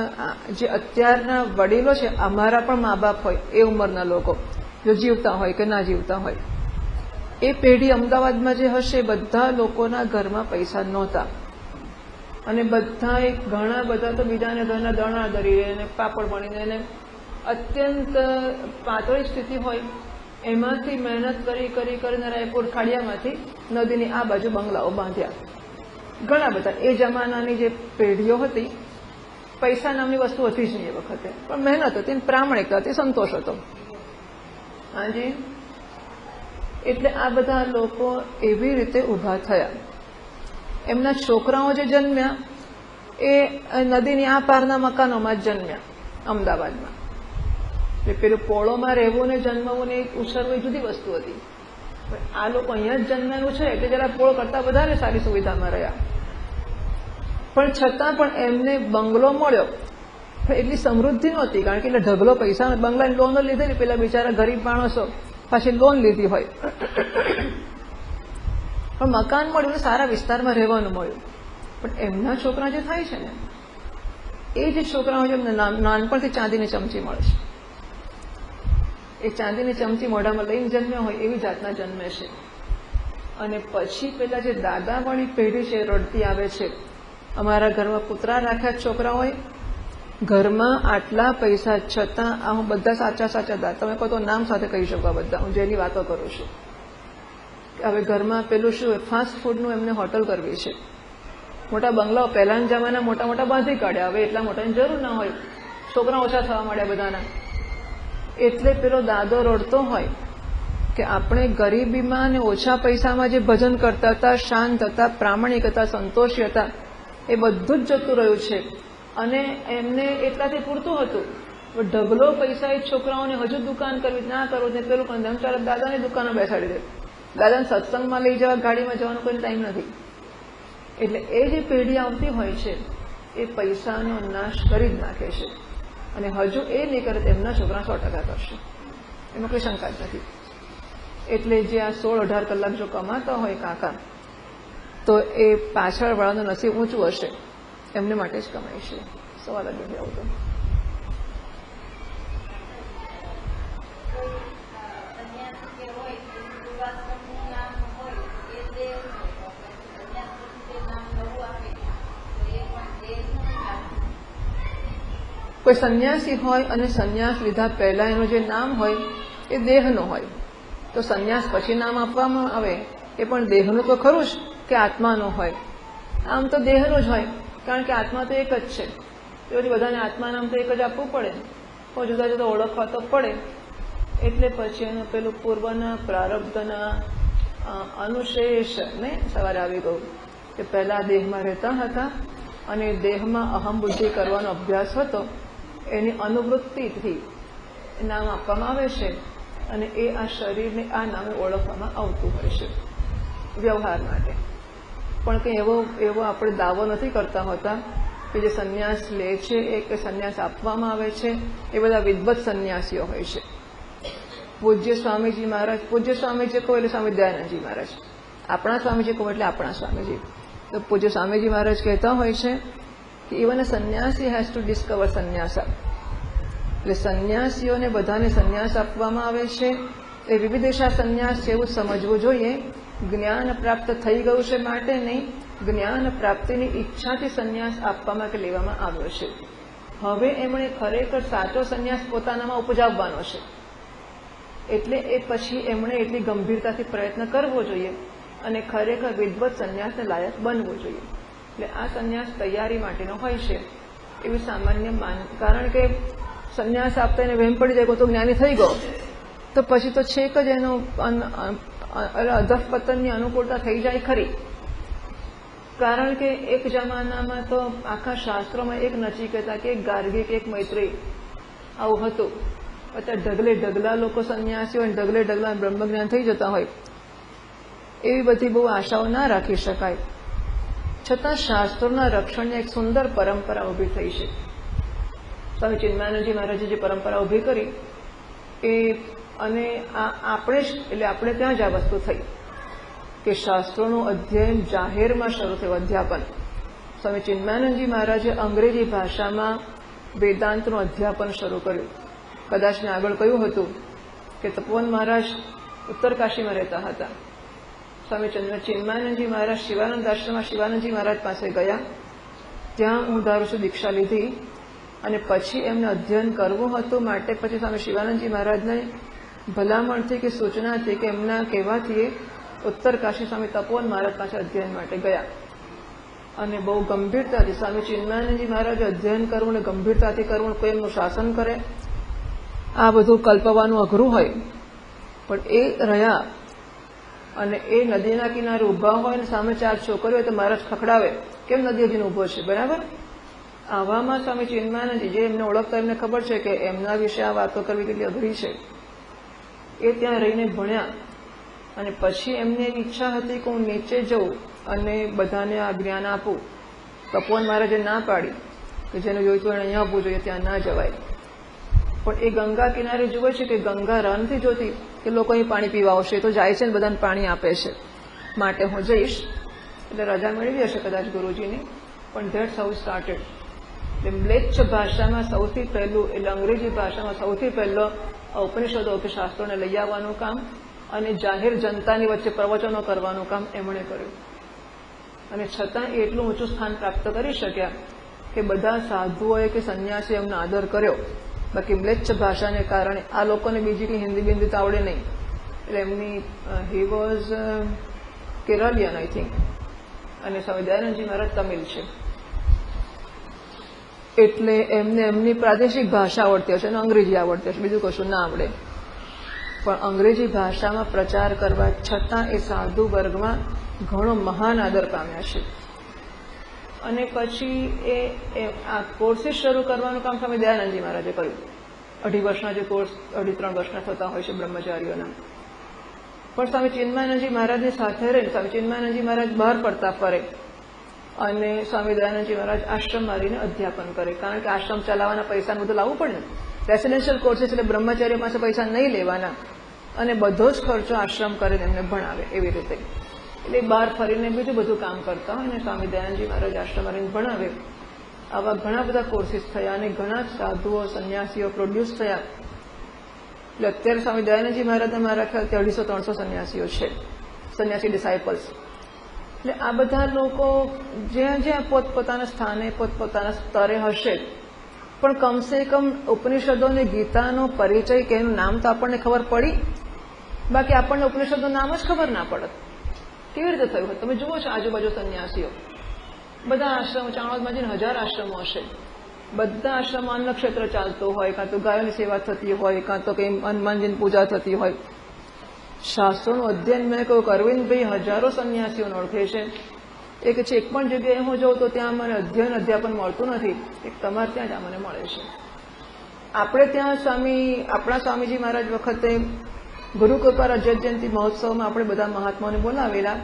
A: જે અત્યારના વડીલો છે, અમારા પણ મા બાપ હોય એ ઉંમરના લોકો, જો જીવતા હોય કે ના જીવતા હોય, એ પેઢી અમદાવાદમાં જે હશે બધા લોકોના ઘરમાં પૈસા નહોતા અને બધા ઘણા બધા તો બીજાને ઘરના દણા દરી અને પાપડ બનીને અત્યંત પાતળી સ્થિતિ હોય એમાંથી મહેનત કરીને રાયપુર ખાડિયામાંથી નદીની આ બાજુ બંગલાઓ બાંધ્યા. ઘણા બધા એ જમાનાની જે પેઢીઓ હતી, પૈસા નામની વસ્તુ હતી જ નહીં એ વખતે, પણ મહેનત હતી, પ્રામાણિકતા હતી, સંતોષ હતો. હાજી, એટલે આ બધા લોકો એવી રીતે ઊભા થયા. એમના છોકરાઓ જે જન્મ્યા એ નદીની આ પારના મકાનોમાં જ જન્મ્યા અમદાવાદમાં. પેલું પોળોમાં રહેવું ને જન્મવું ને ઉછરવું એ જુદી વસ્તુ હતી. આ લોકો અહીંયા જ જન્મેલું છે એટલે જરા પોળ કરતા વધારે સારી સુવિધામાં રહ્યા, પણ છતાં પણ એમને બંગલો મળ્યો. એટલી સમૃદ્ધિ નહોતી, કારણ કે એટલે ઢગલો પૈસા, બંગલાની લોનો લીધેલી, પેલા બિચારા ગરીબ માણસો પાછી લોન લીધી હોય, પણ મકાન મળ્યું ને સારા વિસ્તારમાં રહેવાનું મળ્યું. પણ એમના છોકરા જે થાય છે ને, એ જે છોકરાઓ એમને નાનપણથી ચાંદીની ચમચી મળે છે, એ ચાંદીની ચમચી મોઢામાં લઈને જન્મ્યા હોય એવી જાતના જન્મે છે. અને પછી પેલા જે દાદાવાળી પેઢી છે રડતી આવે છે, અમારા ઘરમાં કૂતરા રાખ્યા છોકરાઓએ, ઘરમાં આટલા પૈસા છતાં આ હું બધા સાચા દાદા, તમે કહો તો નામ સાથે કહી શકો બધા, હું જેની વાતો કરું છું. હવે ઘરમાં પેલું શું ફાસ્ટ ફૂડનું એમને હોટલ કરવી છે, મોટા બંગલાઓ પહેલાના જમાના મોટા બાંધી કાઢ્યા, હવે એટલા મોટાની જરૂર ના હોય, છોકરા ઓછા થવા માંડ્યા બધાના. એટલે પેલો દાદો રડતો હોય કે આપણે ગરીબીમાં અને ઓછા પૈસામાં જે ભજન કરતા હતા, શાંત હતા, પ્રામાણિક હતા, સંતોષી હતા, એ બધું જ જતું રહ્યું છે. અને એમને એટલાથી પૂરતું હતું, ઢગલો પૈસા એ છોકરાઓને હજુ દુકાન કરવી ના કરવું ને પેલું પણ ચાલો દાદાની દુકાને બેસાડી દે, દાદાને સત્સંગમાં લઈ જવા, ગાડીમાં જવાનો કોઈ ટાઈમ નથી. એટલે એ જે પેઢી આવતી હોય છે એ પૈસાનો નાશ કરી જ નાખે છે. અને હજુ એ નહીં કરે તો એમના છોકરા 100% કરશે, એમાં કોઈ શંકા જ નથી. એટલે જે આ 16-18 કલાક જો કમાતા હોય કાકા, તો એ પાછળવાળાનું નસીબ ઊંચું હશે, એમને માટે જ કમાય છે. સવાલ જ નથી આવતો. કોઈ સંન્યાસી હોય અને સંન્યાસ લીધા પહેલા એનું જે નામ હોય એ દેહનું હોય, તો સંન્યાસ પછી નામ આપવામાં આવે એ પણ દેહનું તો ખરું જ કે આત્માનું હોય. આમ તો દેહનું જ હોય, કારણ કે આત્મા તો એક જ છે, એટલે બધાને આત્મા નામ તો એક જ આપવું પડે, પણ જુદા જુદા ઓળખવા તો પડે. એટલે પછી એનું પેલું પૂર્વના પ્રારબ્ધના અનુશેષ ને સવારે આવી ગયું કે પહેલા દેહમાં રહેતા હતા અને દેહમાં અહમ બુદ્ધિ કરવાનો અભ્યાસ હતો, એની અનુવૃત્તિથી નામ આપવામાં આવે છે અને એ આ શરીરને આ નામે ઓળખવામાં આવતું હોય છે વ્યવહાર માટે. પણ કંઈ એવો આપણે દાવો નથી કરતા હોતા કે જે સંન્યાસ લે છે એ કે સંન્યાસ આપવામાં આવે છે એ બધા વિદ્વત સંન્યાસીઓ હોય છે. પૂજ્ય સ્વામીજી મહારાજ, પૂજ્ય સ્વામીજી કહો એટલે સ્વામી દયાનંદજી મહારાજ, આપણા સ્વામીજી કહો એટલે આપણા સ્વામીજી. તો પૂજ્ય સ્વામીજી મહારાજ કહેતા હોય છે કે ઇવન અ સંન્યાસી હેઝ ટુ ડિસ્કવર સંન્યાસા. એટલે સંન્યાસીઓને બધાને સંન્યાસ આપવામાં આવે છે. એ વિવિધેશા સંન્યાસ છે એવું સમજવું જોઈએ. જ્ઞાન પ્રાપ્ત થઈ ગયું છે માટે નહીં, જ્ઞાન પ્રાપ્તિની ઈચ્છાથી સંન્યાસ આપવામાં કે લેવામાં આવ્યો છે. હવે એમણે ખરેખર સાચો સંન્યાસ પોતાનામાં ઉપજાવવાનો છે, એટલે એ પછી એમણે એટલી ગંભીરતાથી પ્રયત્ન કરવો જોઈએ અને ખરેખર વિદ્વત સંન્યાસને લાયક બનવું જોઈએ. એટલે આ સંન્યાસ તૈયારી માટેનો હોય છે એવી સામાન્ય કારણ કે સંન્યાસ આપતા એને વહેમ પડી જાય તો જ્ઞાની થઈ ગયો તો પછી તો છેક જ એનો અધઃપતનની અનુકૂળતા થઈ જાય ખરી. કારણ કે એક જમાનામાં તો આખા શાસ્ત્રોમાં એક નચિકેતા કે એક ગાર્ગી કે એક મૈત્રી આવું હતું. અત્યારે ઢગલે ઢગલા લોકો સંન્યાસીઓ અને ઢગલે ઢગલા બ્રહ્મજ્ઞાન થઈ જતા હોય, એવી બધી બહુ આશાઓ ના રાખી શકાય. છતાં શાસ્ત્રોના રક્ષણની એક સુંદર પરંપરા ઊભી થઈ છે. સ્વામી ચિન્મયાનંદજી મહારાજે જે પરંપરા ઊભી કરી એ, અને આપણે જ એટલે આપણે ત્યાં જ આ વસ્તુ થઈ કે શાસ્ત્રોનું અધ્યયન જાહેરમાં શરૂ થયું, અધ્યાપન. સ્વામી ચિન્મયાનંદજી મહારાજે અંગ્રેજી ભાષામાં વેદાંતનું અધ્યાપન શરૂ કર્યું. કદાચ મેં આગળ કહ્યું હતું કે તપોવન મહારાજ ઉત્તર કાશીમાં રહેતા હતા. સ્વામી ચિન્મયાનંદજી મહારાજ શિવાનંદ આશ્રમમાં શિવાનંદજી મહારાજ પાસે ગયા. ત્યાં હું ધારું છું દીક્ષા લીધી અને પછી એમને અધ્યયન કરવું હતું. માટે પછી સ્વામી શિવાનંદજી મહારાજને ભલામણથી કે સૂચનાથી કે એમના કહેવાથી ઉત્તર કાશી સ્વામી તપોવન મહારાજ પાસે અધ્યયન માટે ગયા. અને બહુ ગંભીરતાથી સ્વામી ચિન્મયાનંદજી મહારાજે અધ્યયન કરવું અને ગંભીરતાથી કરવું, કોઈ એમનું શાસન કરે, આ બધું કલ્પવાનું અઘરું હોય. પણ એ રહ્યા અને એ નદીના કિનારે ઊભા હોય અને સામે 4 છોકરીઓ હોય તો મહારાજ ખખડાવે, કેમ નદી હજીને ઊભો છે, બરાબર. આવામાં સ્વામી ચિન્મયાનંદજી, જે એમને ઓળખતા એમને ખબર છે કે એમના વિશે આ વાતો કરવી કેટલી અઘરી છે, એ ત્યાં રહીને ભણ્યા. અને પછી એમની એવી ઈચ્છા હતી કે હું નીચે જઉં અને બધાને આ જ્ઞાન આપું. તપોવન મહારાજે ના પાડી કે જેને જોઈતું એને અહીંયા આપવું જોઈએ, ત્યાં ના જવાય. પણ એ ગંગા કિનારે જુએ છે કે ગંગા રાહ નથી જોતી કે લોકો અહીં પાણી પીવા આવશે, તો જાય છે ને બધાને પાણી આપે છે, માટે હું જઈશ. એટલે રજા મેળવી હશે કદાચ ગુરુજીની, પણ ધેટ્સ હાઉ સ્ટાર્ટેડ. એટલે મ્લેચ્છ ભાષામાં સૌથી પહેલું, એટલે અંગ્રેજી ભાષામાં સૌથી પહેલો ઉપનિષદો કે શાસ્ત્રોને લઈ આવવાનું કામ અને જાહેર જનતાની વચ્ચે પ્રવચનો કરવાનું કામ એમણે કર્યું. અને છતાં એટલું ઊંચું સ્થાન પ્રાપ્ત કરી શક્યા કે બધા સાધુઓએ કે સંન્યાસીઓ એમનો આદર કર્યો. બાકી મ્લેચ્છ ભાષાને કારણે આ લોકોને બીજી કંઈ હિન્દી બિંદી તો આવડે નહીં. એટલે એમની હી વોઝ કેરલિયન આઈ થિંક, અને સ્વામી દયાનંદજી મહારાજ તમિલ છે. એટલે એમને એમની પ્રાદેશિક ભાષા આવડતી હશે અને અંગ્રેજી આવડતી હશે, બીજું કશું ના આવડે. પણ અંગ્રેજી ભાષામાં પ્રચાર કરવા છતાં એ સાધુ વર્ગમાં ઘણો મહાન આદર પામ્યા છે. અને પછી એ આ કોર્સીસ શરૂ કરવાનું કામ સ્વામી દયાનંદજી મહારાજે કર્યું. 2.5 વર્ષના જે કોર્સ 2.5-3 વર્ષના થતા હોય છે બ્રહ્મચારીઓના. પણ સ્વામી ચિન્મયાનંદજી મહારાજની સાથે રહીને સ્વામી ચિન્મયાનંદજી મહારાજ બહાર પડતા ફરે અને સ્વામી દયાનંદજી મહારાજ આશ્રમ મારીને અધ્યાપન કરે. કારણ કે આશ્રમ ચલાવવાના પૈસાનું બધું લાવવું પડે ને. રેસિડેન્શિયલ કોર્સીસ એટલે બ્રહ્મચારીઓ પાસે પૈસા નહીં લેવાના અને બધો જ ખર્ચો આશ્રમ કરીને એમને ભણાવે, એવી રીતે. એટલે બહાર ફરીને બીજું બધું કામ કરતા હોય અને સ્વામી દયાનંદજી મહારાજ આશ્રમ મારીને ભણાવે. આવા ઘણા બધા કોર્સીસ થયા અને ઘણા સાધુઓ સંન્યાસીઓ પ્રોડ્યુસ થયા. એટલે અત્યારે સ્વામી દયાનંદજી મહારાજના મારા ખ્યાલથી 250-300 સંન્યાસીઓ છે, સંન્યાસી ડિસાઇપલ્સ. એટલે આ બધા લોકો જ્યાં જ્યાં પોતપોતાના સ્થાને પોતપોતાના સ્તરે હશે, પણ કમસે કમ ઉપનિષદો અને ગીતાનો પરિચય કે એનું નામ તો આપણને ખબર પડી. બાકી આપણને ઉપનિષદનું નામ જ ખબર ના પડત. કેવી રીતે થયું હોય? તમે જુઓ છો આજુબાજુ સંન્યાસીઓ બધા આશ્રમો, ચાણોદમાં જઈને 1000 આશ્રમો હશે. બધા આશ્રમો અન્નક્ષેત્ર ચાલતું હોય, કાં તો ગાયોની સેવા થતી હોય, કાં તો કંઈ હનુમાનજીની પૂજા થતી હોય. શાસ્ત્રોનું અધ્યયન મેં કહ્યું કે અરવિંદભાઈ હજારો સંન્યાસીઓને ઓળખે છે. એક છે એક પણ જગ્યાએ હું જાઉં તો ત્યાં મને અધ્યાપન મળતું નથી. એક તમારે ત્યાં જ આ મને મળે છે. આપણે ત્યાં આપણા સ્વામીજી મહારાજ વખતે ગુરુકૃપા રજત જયંતિ મહોત્સવમાં આપણે બધા મહાત્માઓને બોલાવેલા.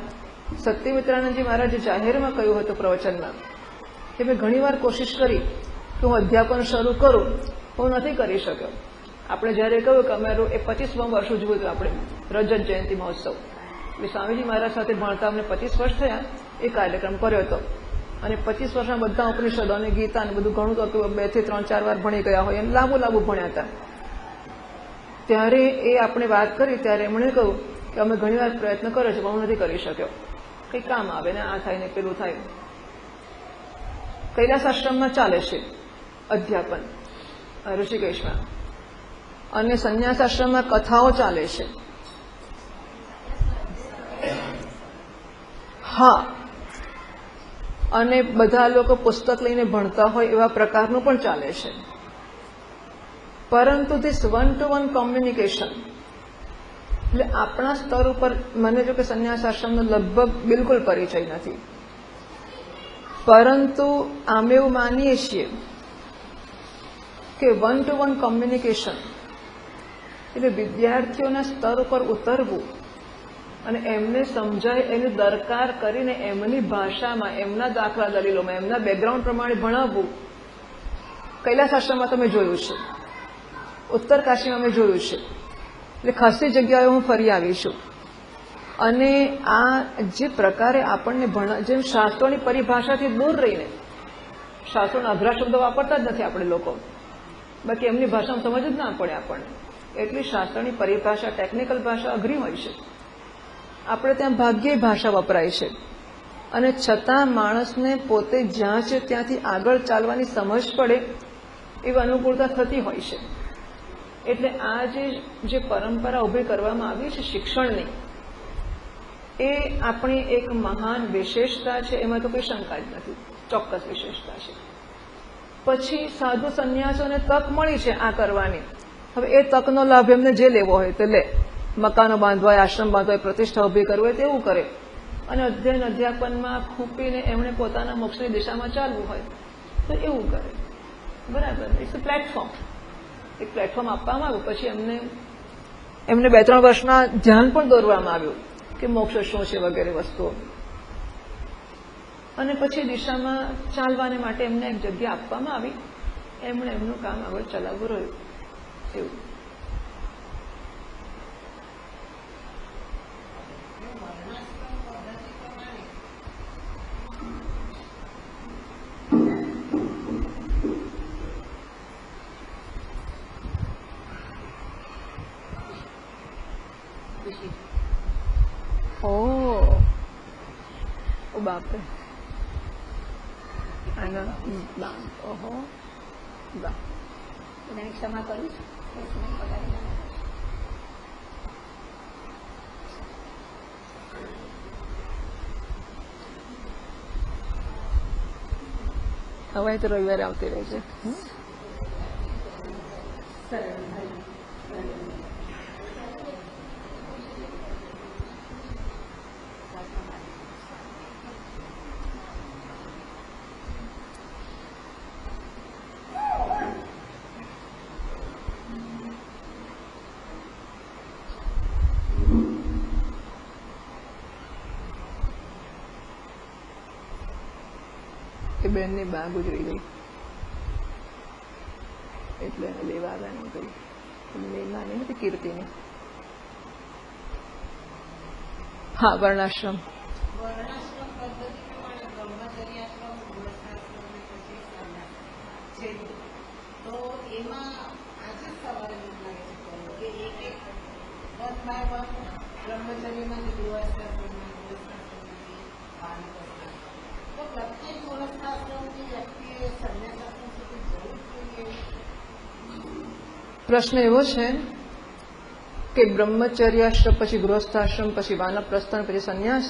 A: સત્યમિત્રાનંદજી મહારાજે જાહેરમાં કહ્યું હતું પ્રવચનમાં કે મેં ઘણીવાર કોશિશ કરી કે હું અધ્યાપન શરૂ કરું, હું નથી કરી શક્યો. આપણે જ્યારે કહ્યું કે અમારું એ 25મું વર્ષ ઉજવ્યું હતું આપણે રજત જયંતિ મહોત્સવ. એટલે સ્વામીજી મહારાજ સાથે ભણતા અમને 25 વર્ષ થયા. એ કાર્યક્રમ કર્યો હતો અને 25 વર્ષના બધા ઉપનિષદો અને ગીતા અને બધું ઘણું તો 2 થી 3 4 વાર ભણી ગયા હોય એમ લાંબુ ભણ્યા હતા. ત્યારે એ આપણે વાત કરી ત્યારે એમણે કહ્યું કે અમે ઘણીવાર પ્રયત્ન કર્યો છે પણ હું નથી કરી શક્યો. કંઈ કામ આવે ને આ થાય ને પેલું થાય. કૈલાસ આશ્રમમાં ચાલે છે અધ્યાપન ઋષિકેશમાં, અને સંન્યાસ આશ્રમમાં કથાઓ ચાલે છે. હા, અને બધા લોકો પુસ્તક લઈને ભણતા હોય એવા પ્રકારનું પણ ચાલે છે. પરંતુ ધીસ 1-to-1 કોમ્યુનિકેશન, એટલે આપણા સ્તર ઉપર મને જો કે સંન્યાસ આશ્રમનો લગભગ બિલકુલ પરિચય નથી, પરંતુ અમે એવું માનીએ છીએ કે 1-to-1 કોમ્યુનિકેશન એટલે વિદ્યાર્થીઓના સ્તર ઉપર ઉતરવું અને એમને સમજાય એની દરકાર કરીને એમની ભાષામાં, એમના દાખલા દલીલોમાં, એમના બેકગ્રાઉન્ડ પ્રમાણે ભણાવવું. કૈલાસ આશ્રમમાં તમે જોયું છે, ઉત્તર કાશીમાં મેં જોયું છે. એટલે ખાસી જગ્યાએ હું ફરી આવી છું. અને આ જે પ્રકારે આપણને જેમ શાસ્ત્રોની પરિભાષાથી દૂર રહીને, શાસ્ત્રોના અઘરા શબ્દો વાપરતા જ નથી આપણે લોકો, બાકી એમની ભાષામાં સમજ જ ના પડે આપણને. એટલી શાસ્ત્રની પરિભાષા, ટેકનિકલ ભાષા અઘરી હોય છે. આપણે ત્યાં ભાગ્યે ભાષા વપરાય છે, અને છતાં માણસને પોતે જ્યાં છે ત્યાંથી આગળ ચાલવાની સમજ પડે એવી અનુકૂળતા થતી હોય છે. એટલે આ જે પરંપરા ઊભી કરવામાં આવી છે શિક્ષણની, એ આપણી એક મહાન વિશેષતા છે, એમાં તો કોઈ શંકા જ નથી, ચોક્કસ વિશેષતા છે. પછી સાધુ સંન્યાસોને તક મળી છે આ કરવાની. હવે એ તકનો લાભ એમને જે લેવો હોય તે લે, મકાનો બાંધવા હોય, આશ્રમ બાંધવા હોય, પ્રતિષ્ઠા ઊભી કરવી હોય તેવું કરે, અને અધ્યયન અધ્યાપનમાં ખૂંપીને એમણે પોતાના મોક્ષની દિશામાં ચાલવું હોય તો એવું કરે. બરાબર, ઇટ્સ અ પ્લેટફોર્મ. એક પ્લેટફોર્મ આપવામાં આવ્યું. પછી એમને 2-3 વર્ષના ધ્યાન પણ દોરવામાં આવ્યું કે મોક્ષ શું છે વગેરે વસ્તુઓ, અને પછી દિશામાં ચાલવાને માટે એમને એક જગ્યા આપવામાં આવી. એમણે એમનું કામ આગળ ચલાવવું રહ્યું. એવું ઓ બાપરે, ઓહો,
B: ક્ષમા કરું છું.
A: હવે તો રવિવારે આવતી રહે છે. બેનની બા ગુજરી ગઈ એટલે એને લેવા આવ્યા ગઈ. એની નાની નથી કીર્તિની. હા, વર્ણાશ્રમ. પ્રશ્ન એવો છે કે બ્રહ્મચર્યાશ્રમ પછી ગૃહસ્થાશ્રમ પછી વાનપ્રસ્થાન પછી સંન્યાસ,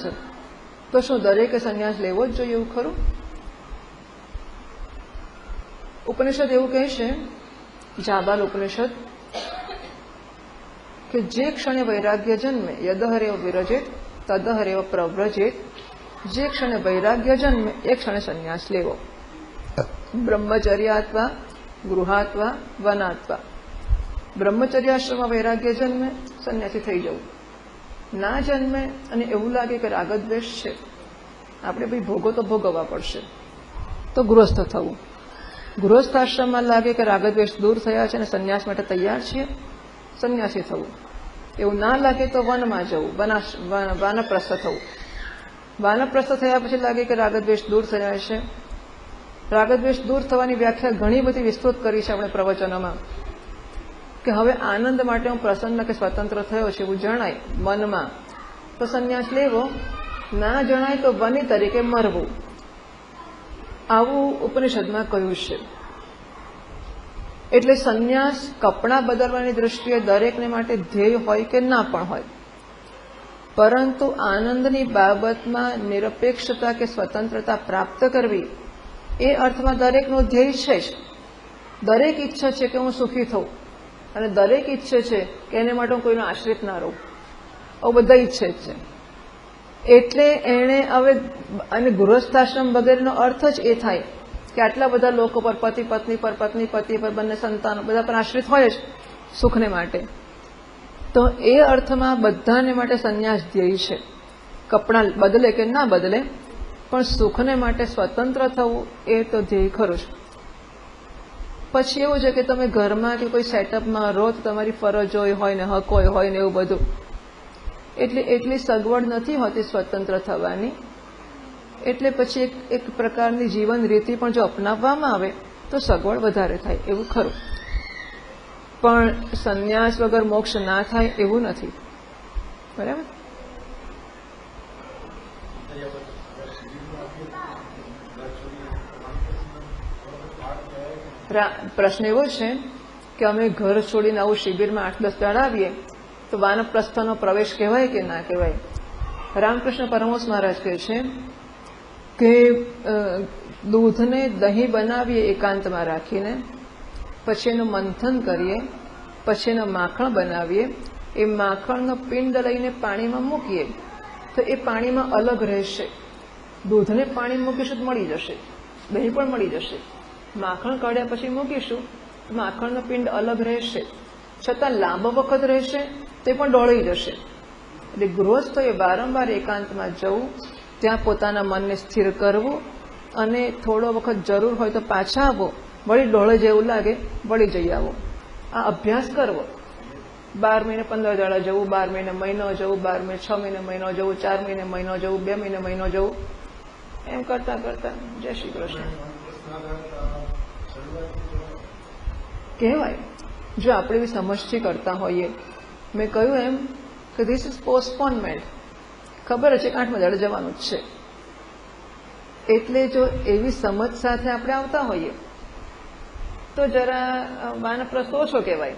A: તો શું દરેકે સંન્યાસ લેવો જ જોઈએ એવું ખરું? ઉપનિષદ એવું કહે છે, જાબાલ ઉપનિષદ, કે જે ક્ષણે વૈરાગ્ય જન્મે યદહરેવ વિરજેત તદહરેવ પ્રવ્રજેત. જે ક્ષણે વૈરાગ્ય જન્મે એ ક્ષણે સંન્યાસ લેવો. બ્રહ્મચર્યાત્વા ગૃહાત્વા વનાત્વા. બ્રહ્મચર્યાશ્રમમાં વૈરાગ્ય જન્મે, સંન્યાસી થઈ જવું. ના જન્મે અને એવું લાગે કે રાગદ્વેષ છે, આપણે ભાઈ ભોગો તો ભોગવવા પડશે, તો ગૃહસ્થ થવું. ગૃહસ્થાશ્રમમાં લાગે કે રાગદ્વેષ દૂર થયા છે અને સંન્યાસ માટે તૈયાર છીએ, સંન્યાસી થવું. એવું ના લાગે તો વનમાં જવું, વાનપ્રસ્થ થવું. વાનપ્રસ્થ થયા પછી લાગે કે રાગદ્વેષ દૂર થયા છે. રાગદ્વેષ દૂર થવાની વ્યાખ્યા ઘણી બધી વિસ્તૃત કરી છે આપણે પ્રવચનોમાં, કે હવે આનંદ માટે હું પ્રસન્ન કે સ્વતંત્ર થયો છે એવું જણાય મનમાં, તો સંન્યાસ લેવો. ના જણાય તો વની તરીકે મરવું. આવું ઉપનિષદમાં કહ્યું છે. એટલે સંન્યાસ કપડાં બદલવાની દૃષ્ટિએ દરેકને માટે ધ્યેય હોય કે ના પણ હોય, પરંતુ આનંદની બાબતમાં નિરપેક્ષતા કે સ્વતંત્રતા પ્રાપ્ત કરવી એ અર્થમાં દરેકનો ધ્યેય છે જ. દરેક ઈચ્છે છે કે હું સુખી થઉં, અને દરેક ઈચ્છે છે કે એને માટે હું કોઈનો આશ્રિત ના રહું. આવું બધા ઈચ્છે જ છે. એટલે એણે હવે, અને ગૃહસ્થાશ્રમ વગેરેનો અર્થ જ એ થાય કે આટલા બધા લોકો પર, પતિ પત્ની પર, પત્ની પતિ પર, બંને સંતાનો બધા પર આશ્રિત હોય જ સુખને માટે. તો એ અર્થમાં બધાને માટે સંન્યાસ ધ્યેય છે. કપડાં બદલે કે ના બદલે, પણ સુખને માટે સ્વતંત્ર થવું એ તો ધ્યેય ખરું છે. પછી એવું છે કે તમે ઘરમાં કે કોઈ સેટઅપમાં રહો તો તમારી ફરજો હોય ને હકો હોય ને એવું બધું, એટલે એટલી સગવડ નથી હોતી સ્વતંત્ર થવાની. એટલે પછી એક પ્રકારની જીવન રીતિ પણ જો અપનાવવામાં આવે તો સગવડ વધારે થાય એવું ખરું, પણ સંન્યાસ વગર મોક્ષ ના થાય એવું નથી. બરાબર. પ્રશ્ન એવો છે કે અમે ઘર છોડીને આવું શિબિરમાં 8-10 દાડા આવીએ તો વાનપ્રસ્થનો પ્રવેશ કહેવાય કે ના કહેવાય? રામકૃષ્ણ પરમહંસ મહારાજ કહે છે કે દૂધને દહીં બનાવીએ એકાંતમાં રાખીને, પછી એનું મંથન કરીએ, પછી એનું માખણ બનાવીએ, એ માખણનો પિંડ લઈને પાણીમાં મૂકીએ તો એ પાણીમાં અલગ રહેશે. દૂધને પાણી મૂકીશું તો મળી જશે, દહીં પણ મળી જશે. માખણ કાઢ્યા પછી મૂકીશું તો માખણનો પિંડ અલગ રહેશે, છતાં લાંબો વખત રહેશે તે પણ ડોળી જશે. એટલે ગૃહસ્થોએ વારંવાર એકાંતમાં જવું, ત્યાં પોતાના મનને સ્થિર કરવું અને થોડો વખત જરૂર હોય તો પાછા આવો, વળી ડોળે જેવું લાગે વળી જઈ આવો. આ અભ્યાસ કરવો. 12 મહિને 15 દાડા જવું, 12 મહિને મહિનો જવું, 12 મહિને 6 મહિને મહિનો જવું, 4 મહિને મહિનો જવું, 2 મહિને મહિનો જવું, એમ કરતા કરતા જય શ્રી કૃષ્ણ કહેવાય. જો આપણે એવી સમજથી કરતા હોઈએ, મેં કહ્યું એમ કે ધીસ ઇઝ પોસ્ટપોનમેન્ટ, ખબર છે કે 8મા દાડે જવાનું જ છે. એટલે જો એવી સમજ સાથે આપણે આવતા હોઈએ તો જરા વાનપ્રસ્થ ઓછો કહેવાય.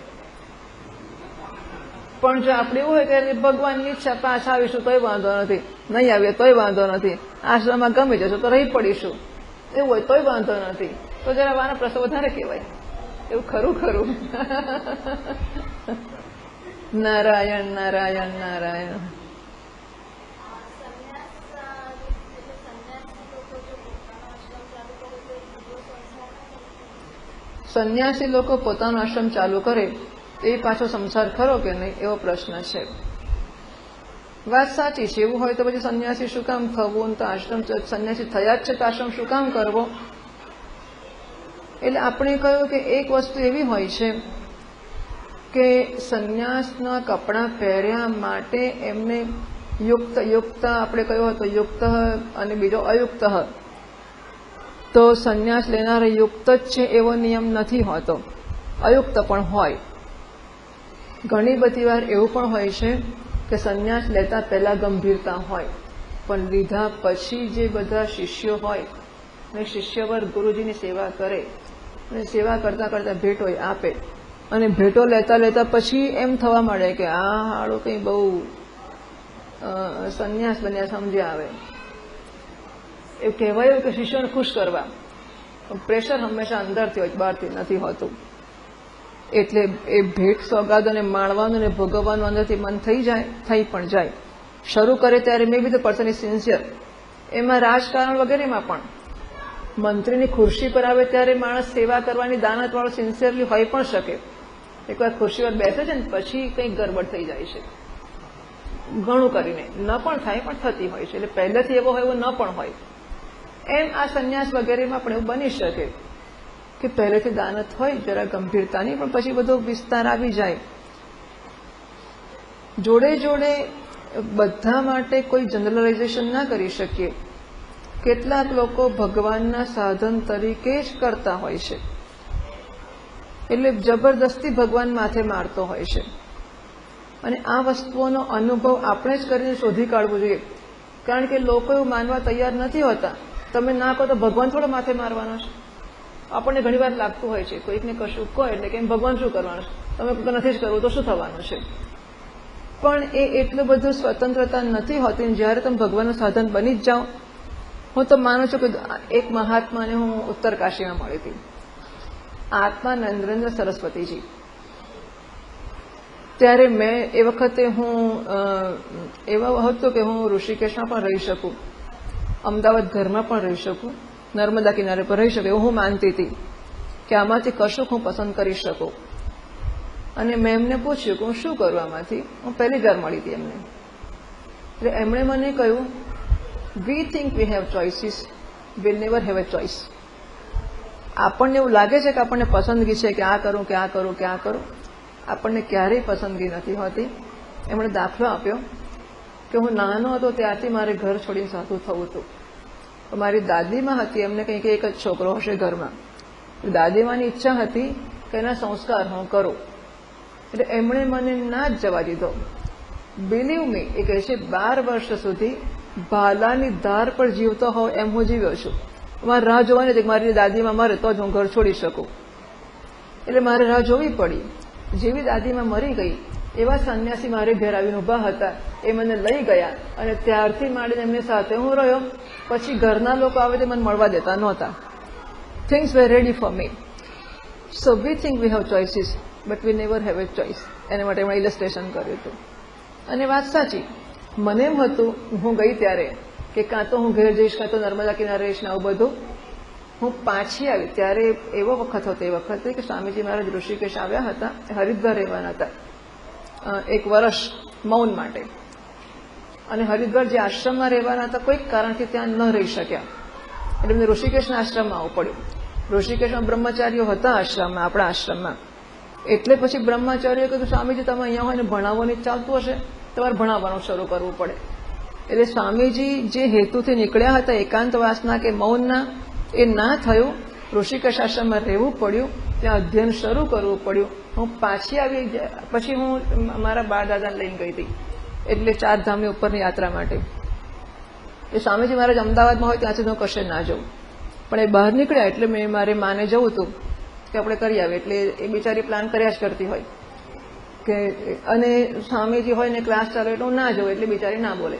A: પણ જો આપણે એવું હોય કે ભગવાનની ઈચ્છા પાછા આવીશું તોય વાંધો નથી, નહીં આવીએ તોય વાંધો નથી, આશ્રમમાં ગમી જશું તો રહી પડીશું, એવું હોય તોય વાંધો નથી, તો જરા વાનપ્રસ્થ વધારે કહેવાય. એવું ખરું ખરું. નારાયણ નારાયણ નારાયણ. સંન્યાસી લોકો પોતાનો આશ્રમ ચાલુ કરે તો એ પાછો સંસાર ખરો કે નહીં એવો પ્રશ્ન છે. વાત સાચી છે. એવું હોય તો પછી સંન્યાસી શું કામ થવું? તો આશ્રમ સંન્યાસી થયા જ છે તો આશ્રમ શું કામ કરવો? એટલે આપણે કહ્યું કે એક વસ્તુ એવી હોય છે કે સંન્યાસના કપડાં પહેર્યા માટે એમને યુક્ત આપણે કહ્યું હતો યુક્ત અને બીજો અયુક્ત. તો સંન્યાસ લેનારા યુક્ત જ છે એવો નિયમ નથી હોતો, અયુક્ત પણ હોય. ઘણી બધી વાર એવું પણ હોય છે કે સંન્યાસ લેતા પહેલા ગંભીરતા હોય, પણ લીધા પછી જે બધા શિષ્યો હોય અને શિષ્યવર્ગ ગુરુજીની સેવા કરે અને સેવા કરતા કરતા ભેટો આપે અને ભેટો લેતા લેતા પછી એમ થવા માંડે કે આ હાડું કંઈ બહુ સંન્યાસ બન્યા સમજ્યા આવે. એ કહેવાયું કે શિષ્યોને ખુશ કરવા, પ્રેશર હંમેશા અંદરથી હોય, બહારથી નથી હોતું. એટલે એ ભેટ સોગાદોને માણવાનું અને ભોગવવાનું અંદરથી મન થઈ જાય, થઈ પણ જાય. શરૂ કરે ત્યારે may be the person is sincere. એમાં રાજકારણ વગેરેમાં પણ મંત્રીની ખુરશી પર આવે ત્યારે માણસ સેવા કરવાની દાનતવાળો સિન્સિયરલી હોઈ પણ શકે. એકવાર ખુરશી પર બેસે છે ને પછી કંઈક ગરબડ થઈ જાય છે, ઘણું કરીને ન પણ થાય પણ થતી હોય છે. એટલે પહેલેથી એવો હોય એવો ન પણ હોય. એમ આ સંન્યાસ વગેરેમાં પણ એવું બની શકે કે પહેલેથી દાનત હોય જરા ગંભીરતાની, પણ પછી બધો વિસ્તાર આવી જાય. જોડે જોડે બધા માટે કોઈ જનરલાઇઝેશન ના કરી શકીએ. કેટલાક લોકો ભગવાનના સાધન તરીકે જ કરતા હોય છે, એટલે જબરદસ્તી ભગવાન માથે મારતો હોય છે. અને આ વસ્તુઓનો અનુભવ આપણે જ કરીને શોધી કાઢવું જોઈએ, કારણ કે લોકો એવું માનવા તૈયાર નથી હોતા. તમે ના કહો તો ભગવાન થોડો માથે મારવાનો છે. આપણને ઘણી વાર લાગતું હોય છે કોઈકને કશું કહો એટલે કે ભગવાન શું કરવાનું છે, તમે નથી જ કરવું તો શું થવાનું છે. પણ એ એટલું બધું સ્વતંત્રતા નથી હોતી. જ્યારે તમે ભગવાનનું સાધન બની જ જાઓ. હું તો માનું છું કે એક મહાત્માને હું ઉત્તર કાશીમાં મળી હતી, આત્મા નરેન્દ્ર સરસ્વતીજી. ત્યારે મેં એ વખતે હું એવા હતું કે હું ઋષિકેશમાં પણ રહી શકું, અમદાવાદ ઘરમાં પણ રહી શકું, નર્મદા કિનારે પર રહી શકું એવું હું માનતી હતી કે આમાંથી કશુંક હું પસંદ કરી શકું. અને મેં એમને પૂછ્યું કે હું શું કરું આમાંથી. હું પહેલી વાર મળી હતી એમને. એટલે એમણે મને કહ્યું, વી think we have choices, will never have a choice. આપણને એવું લાગે છે કે આપણને પસંદગી છે કે આ કરું કે આ કરું કે આ કરું, આપણને ક્યારેય પસંદગી નથી હોતી. એમણે દાખલો આપ્યો કે હું નાનો હતો ત્યારથી મારે ઘર છોડીને સાધુ થવું હતું. મારી દાદીમાં હતી, એમને કંઈક એક જ છોકરો હશે ઘરમાં. દાદીમાની ઈચ્છા હતી કે એના સંસ્કાર હું કરું, એટલે એમણે મને ના જ જવા દીધો. બિલીવ મી, એ કહે છે 12 વર્ષ સુધી ભાલાની ધાર પર જીવતો હોવ એમ હું જીવ્યો છું. મારે રાહ જોવાની હતી કે મારી દાદીમાં મરે તો જ હું ઘર છોડી શકું, એટલે મારે રાહ જોવી પડી. જેવી દાદીમાં મરી ગઈ એવા સંન્યાસી મારે ઘેર આવીને ઊભા હતા, એ મને લઈ ગયા અને ત્યારથી માંડીને એમની સાથે હું રહ્યો. પછી ઘરના લોકો આવે તે મને મળવા દેતા નહોતા. Things were ready for me. So we think we have choices but we never have a choice. એના માટે એમણે ઇલસ્ટ્રેશન કર્યું હતું. અને વાત સાચી, મને એમ હતું હું ગઈ ત્યારે કે કાં તો હું ઘેર જઈશ, કાં તો નર્મદા કિનારે રહીશ ને આવું બધું. હું પાછી આવી ત્યારે એવો વખત હતો, એ વખતે કે સ્વામીજી મહારાજ ઋષિકેશ આવ્યા હતા, હરિદ્વાર રહેવાના હતા 1 વર્ષ મૌન માટે. અને હરિદ્વાર જે આશ્રમમાં રહેવાના હતા કોઈક કારણથી ત્યાં ન રહી શક્યા, એટલે એમને ઋષિકેશના આશ્રમમાં આવવું પડ્યું. ઋષિકેશમાં બ્રહ્મચારીઓ હતા આશ્રમમાં, આપણા આશ્રમમાં. એટલે પછી બ્રહ્મચારીઓ કહ્યું સ્વામીજી તમે અહીંયા હોય ને ભણાવવાનું ચાલતું હશે, તમારે ભણાવવાનું શરૂ કરવું પડે. એટલે સ્વામીજી જે હેતુથી નીકળ્યા હતા એકાંતવાસના કે મૌનના, એ ના થયું. ઋષિકેશ આશ્રમમાં રહેવું પડ્યું, ત્યાં અધ્યયન શરૂ કરવું પડ્યું. હું પાછી આવી, પછી હું મારા બા દાદાને લઈને ગઈ હતી, એટલે 4 ધામની ઉપરની યાત્રા માટે. એ સ્વામીજી મહારાજ અમદાવાદમાં હોય ત્યાંથી હું કશે ના જઉં, પણ એ બહાર નીકળ્યા એટલે મેં મારે માને જવું હતું કે આપણે કરી આવે. એટલે એ બિચારી પ્લાન કર્યા જ કરતી હોય કે, અને સ્વામીજી હોય ને ક્લાસ ચાલે એટલે હું ના જઉં, એટલે બિચારી ના બોલે.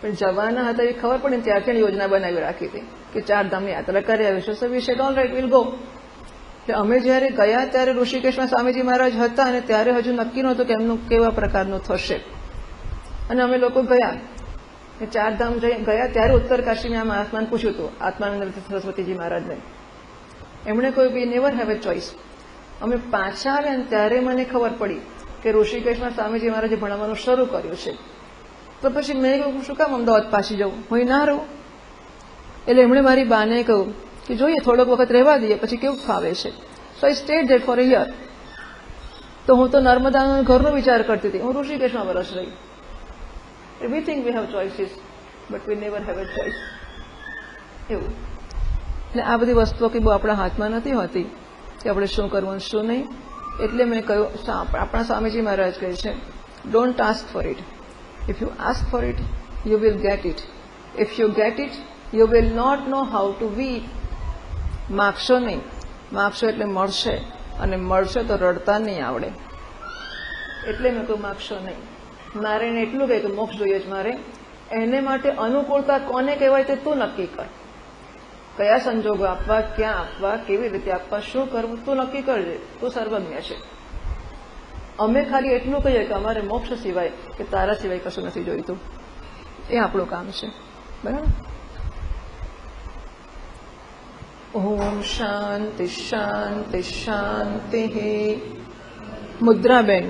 A: પણ જવાના હતા એ ખબર પડી ને ત્યારથી યોજના બનાવી રાખી હતી કે 4 ધામની યાત્રા કરી આવીશું. So we said all right will go. એટલે અમે જયારે ગયા ત્યારે ઋષિકેશમાં સ્વામીજી મહારાજ હતા અને ત્યારે હજુ નક્કી નહોતું કે એમનું કેવા પ્રકારનું થશે. અને અમે લોકો ગયા, 4 ધામ ગયા ત્યારે ઉત્તરકાશી મેં આત્માને પૂછ્યું હતું, આત્માનંદ સરસ્વતીજી મહારાજને. એમણે કહ્યું કે નેવર હેવ એ ચોઇસ. અમે પાછા આવ્યા ને ત્યારે મને ખબર પડી કે ઋષિકેશમાં સ્વામીજી મહારાજે ભણાવવાનું શરૂ કર્યું છે. તો પછી મેં કહ્યું શું કામ અમદાવાદ પાછી જવું, હું ના રહું. એટલે એમણે મારી બાને કહ્યું કે જોઈએ થોડોક વખત રહેવા દઈએ પછી કેવું ફાવે છે. So I stayed there for a year. તો હું તો નર્મદાના ઘરનો વિચાર કરતી હતી, હું ઋષિકેશમાં વરસ રહી. વી think we have choices but we never have a choice. એવું. એટલે આ બધી વસ્તુઓ કે બહુ આપણા હાથમાં નથી હોતી કે આપણે શું કરવું શું નહીં. એટલે મેં કહ્યું, આપણા સ્વામીજી મહારાજ કહે છે don't ask for it. If you ask for it you will get it. If you get it you will not know how to we. માગશો નહીં, માગશો એટલે મળશે, અને મળશે તો રડતા નહીં આવડે. એટલે મેં કહ્યું માગશો નહીં. નારાયણ એટલું કહે કે મોક્ષ જોઈએ જ મારે, એને માટે અનુકૂળતા કોને કહેવાય તે તું નક્કી કર. કયા સંજોગો આપવા, ક્યાં આપવા, કેવી રીતે આપવા, શું કરવું તું નક્કી કરજે, તું સર્વજ્ઞ છે. અમે ખાલી એટલું કહીએ કે અમારે મોક્ષ સિવાય કે તારા સિવાય કશું નથી જોઈતું. એ આપણું કામ છે. બરાબર. ઓમ શાંતિ શાંતિ શાંતિ. મુદ્રાબેન.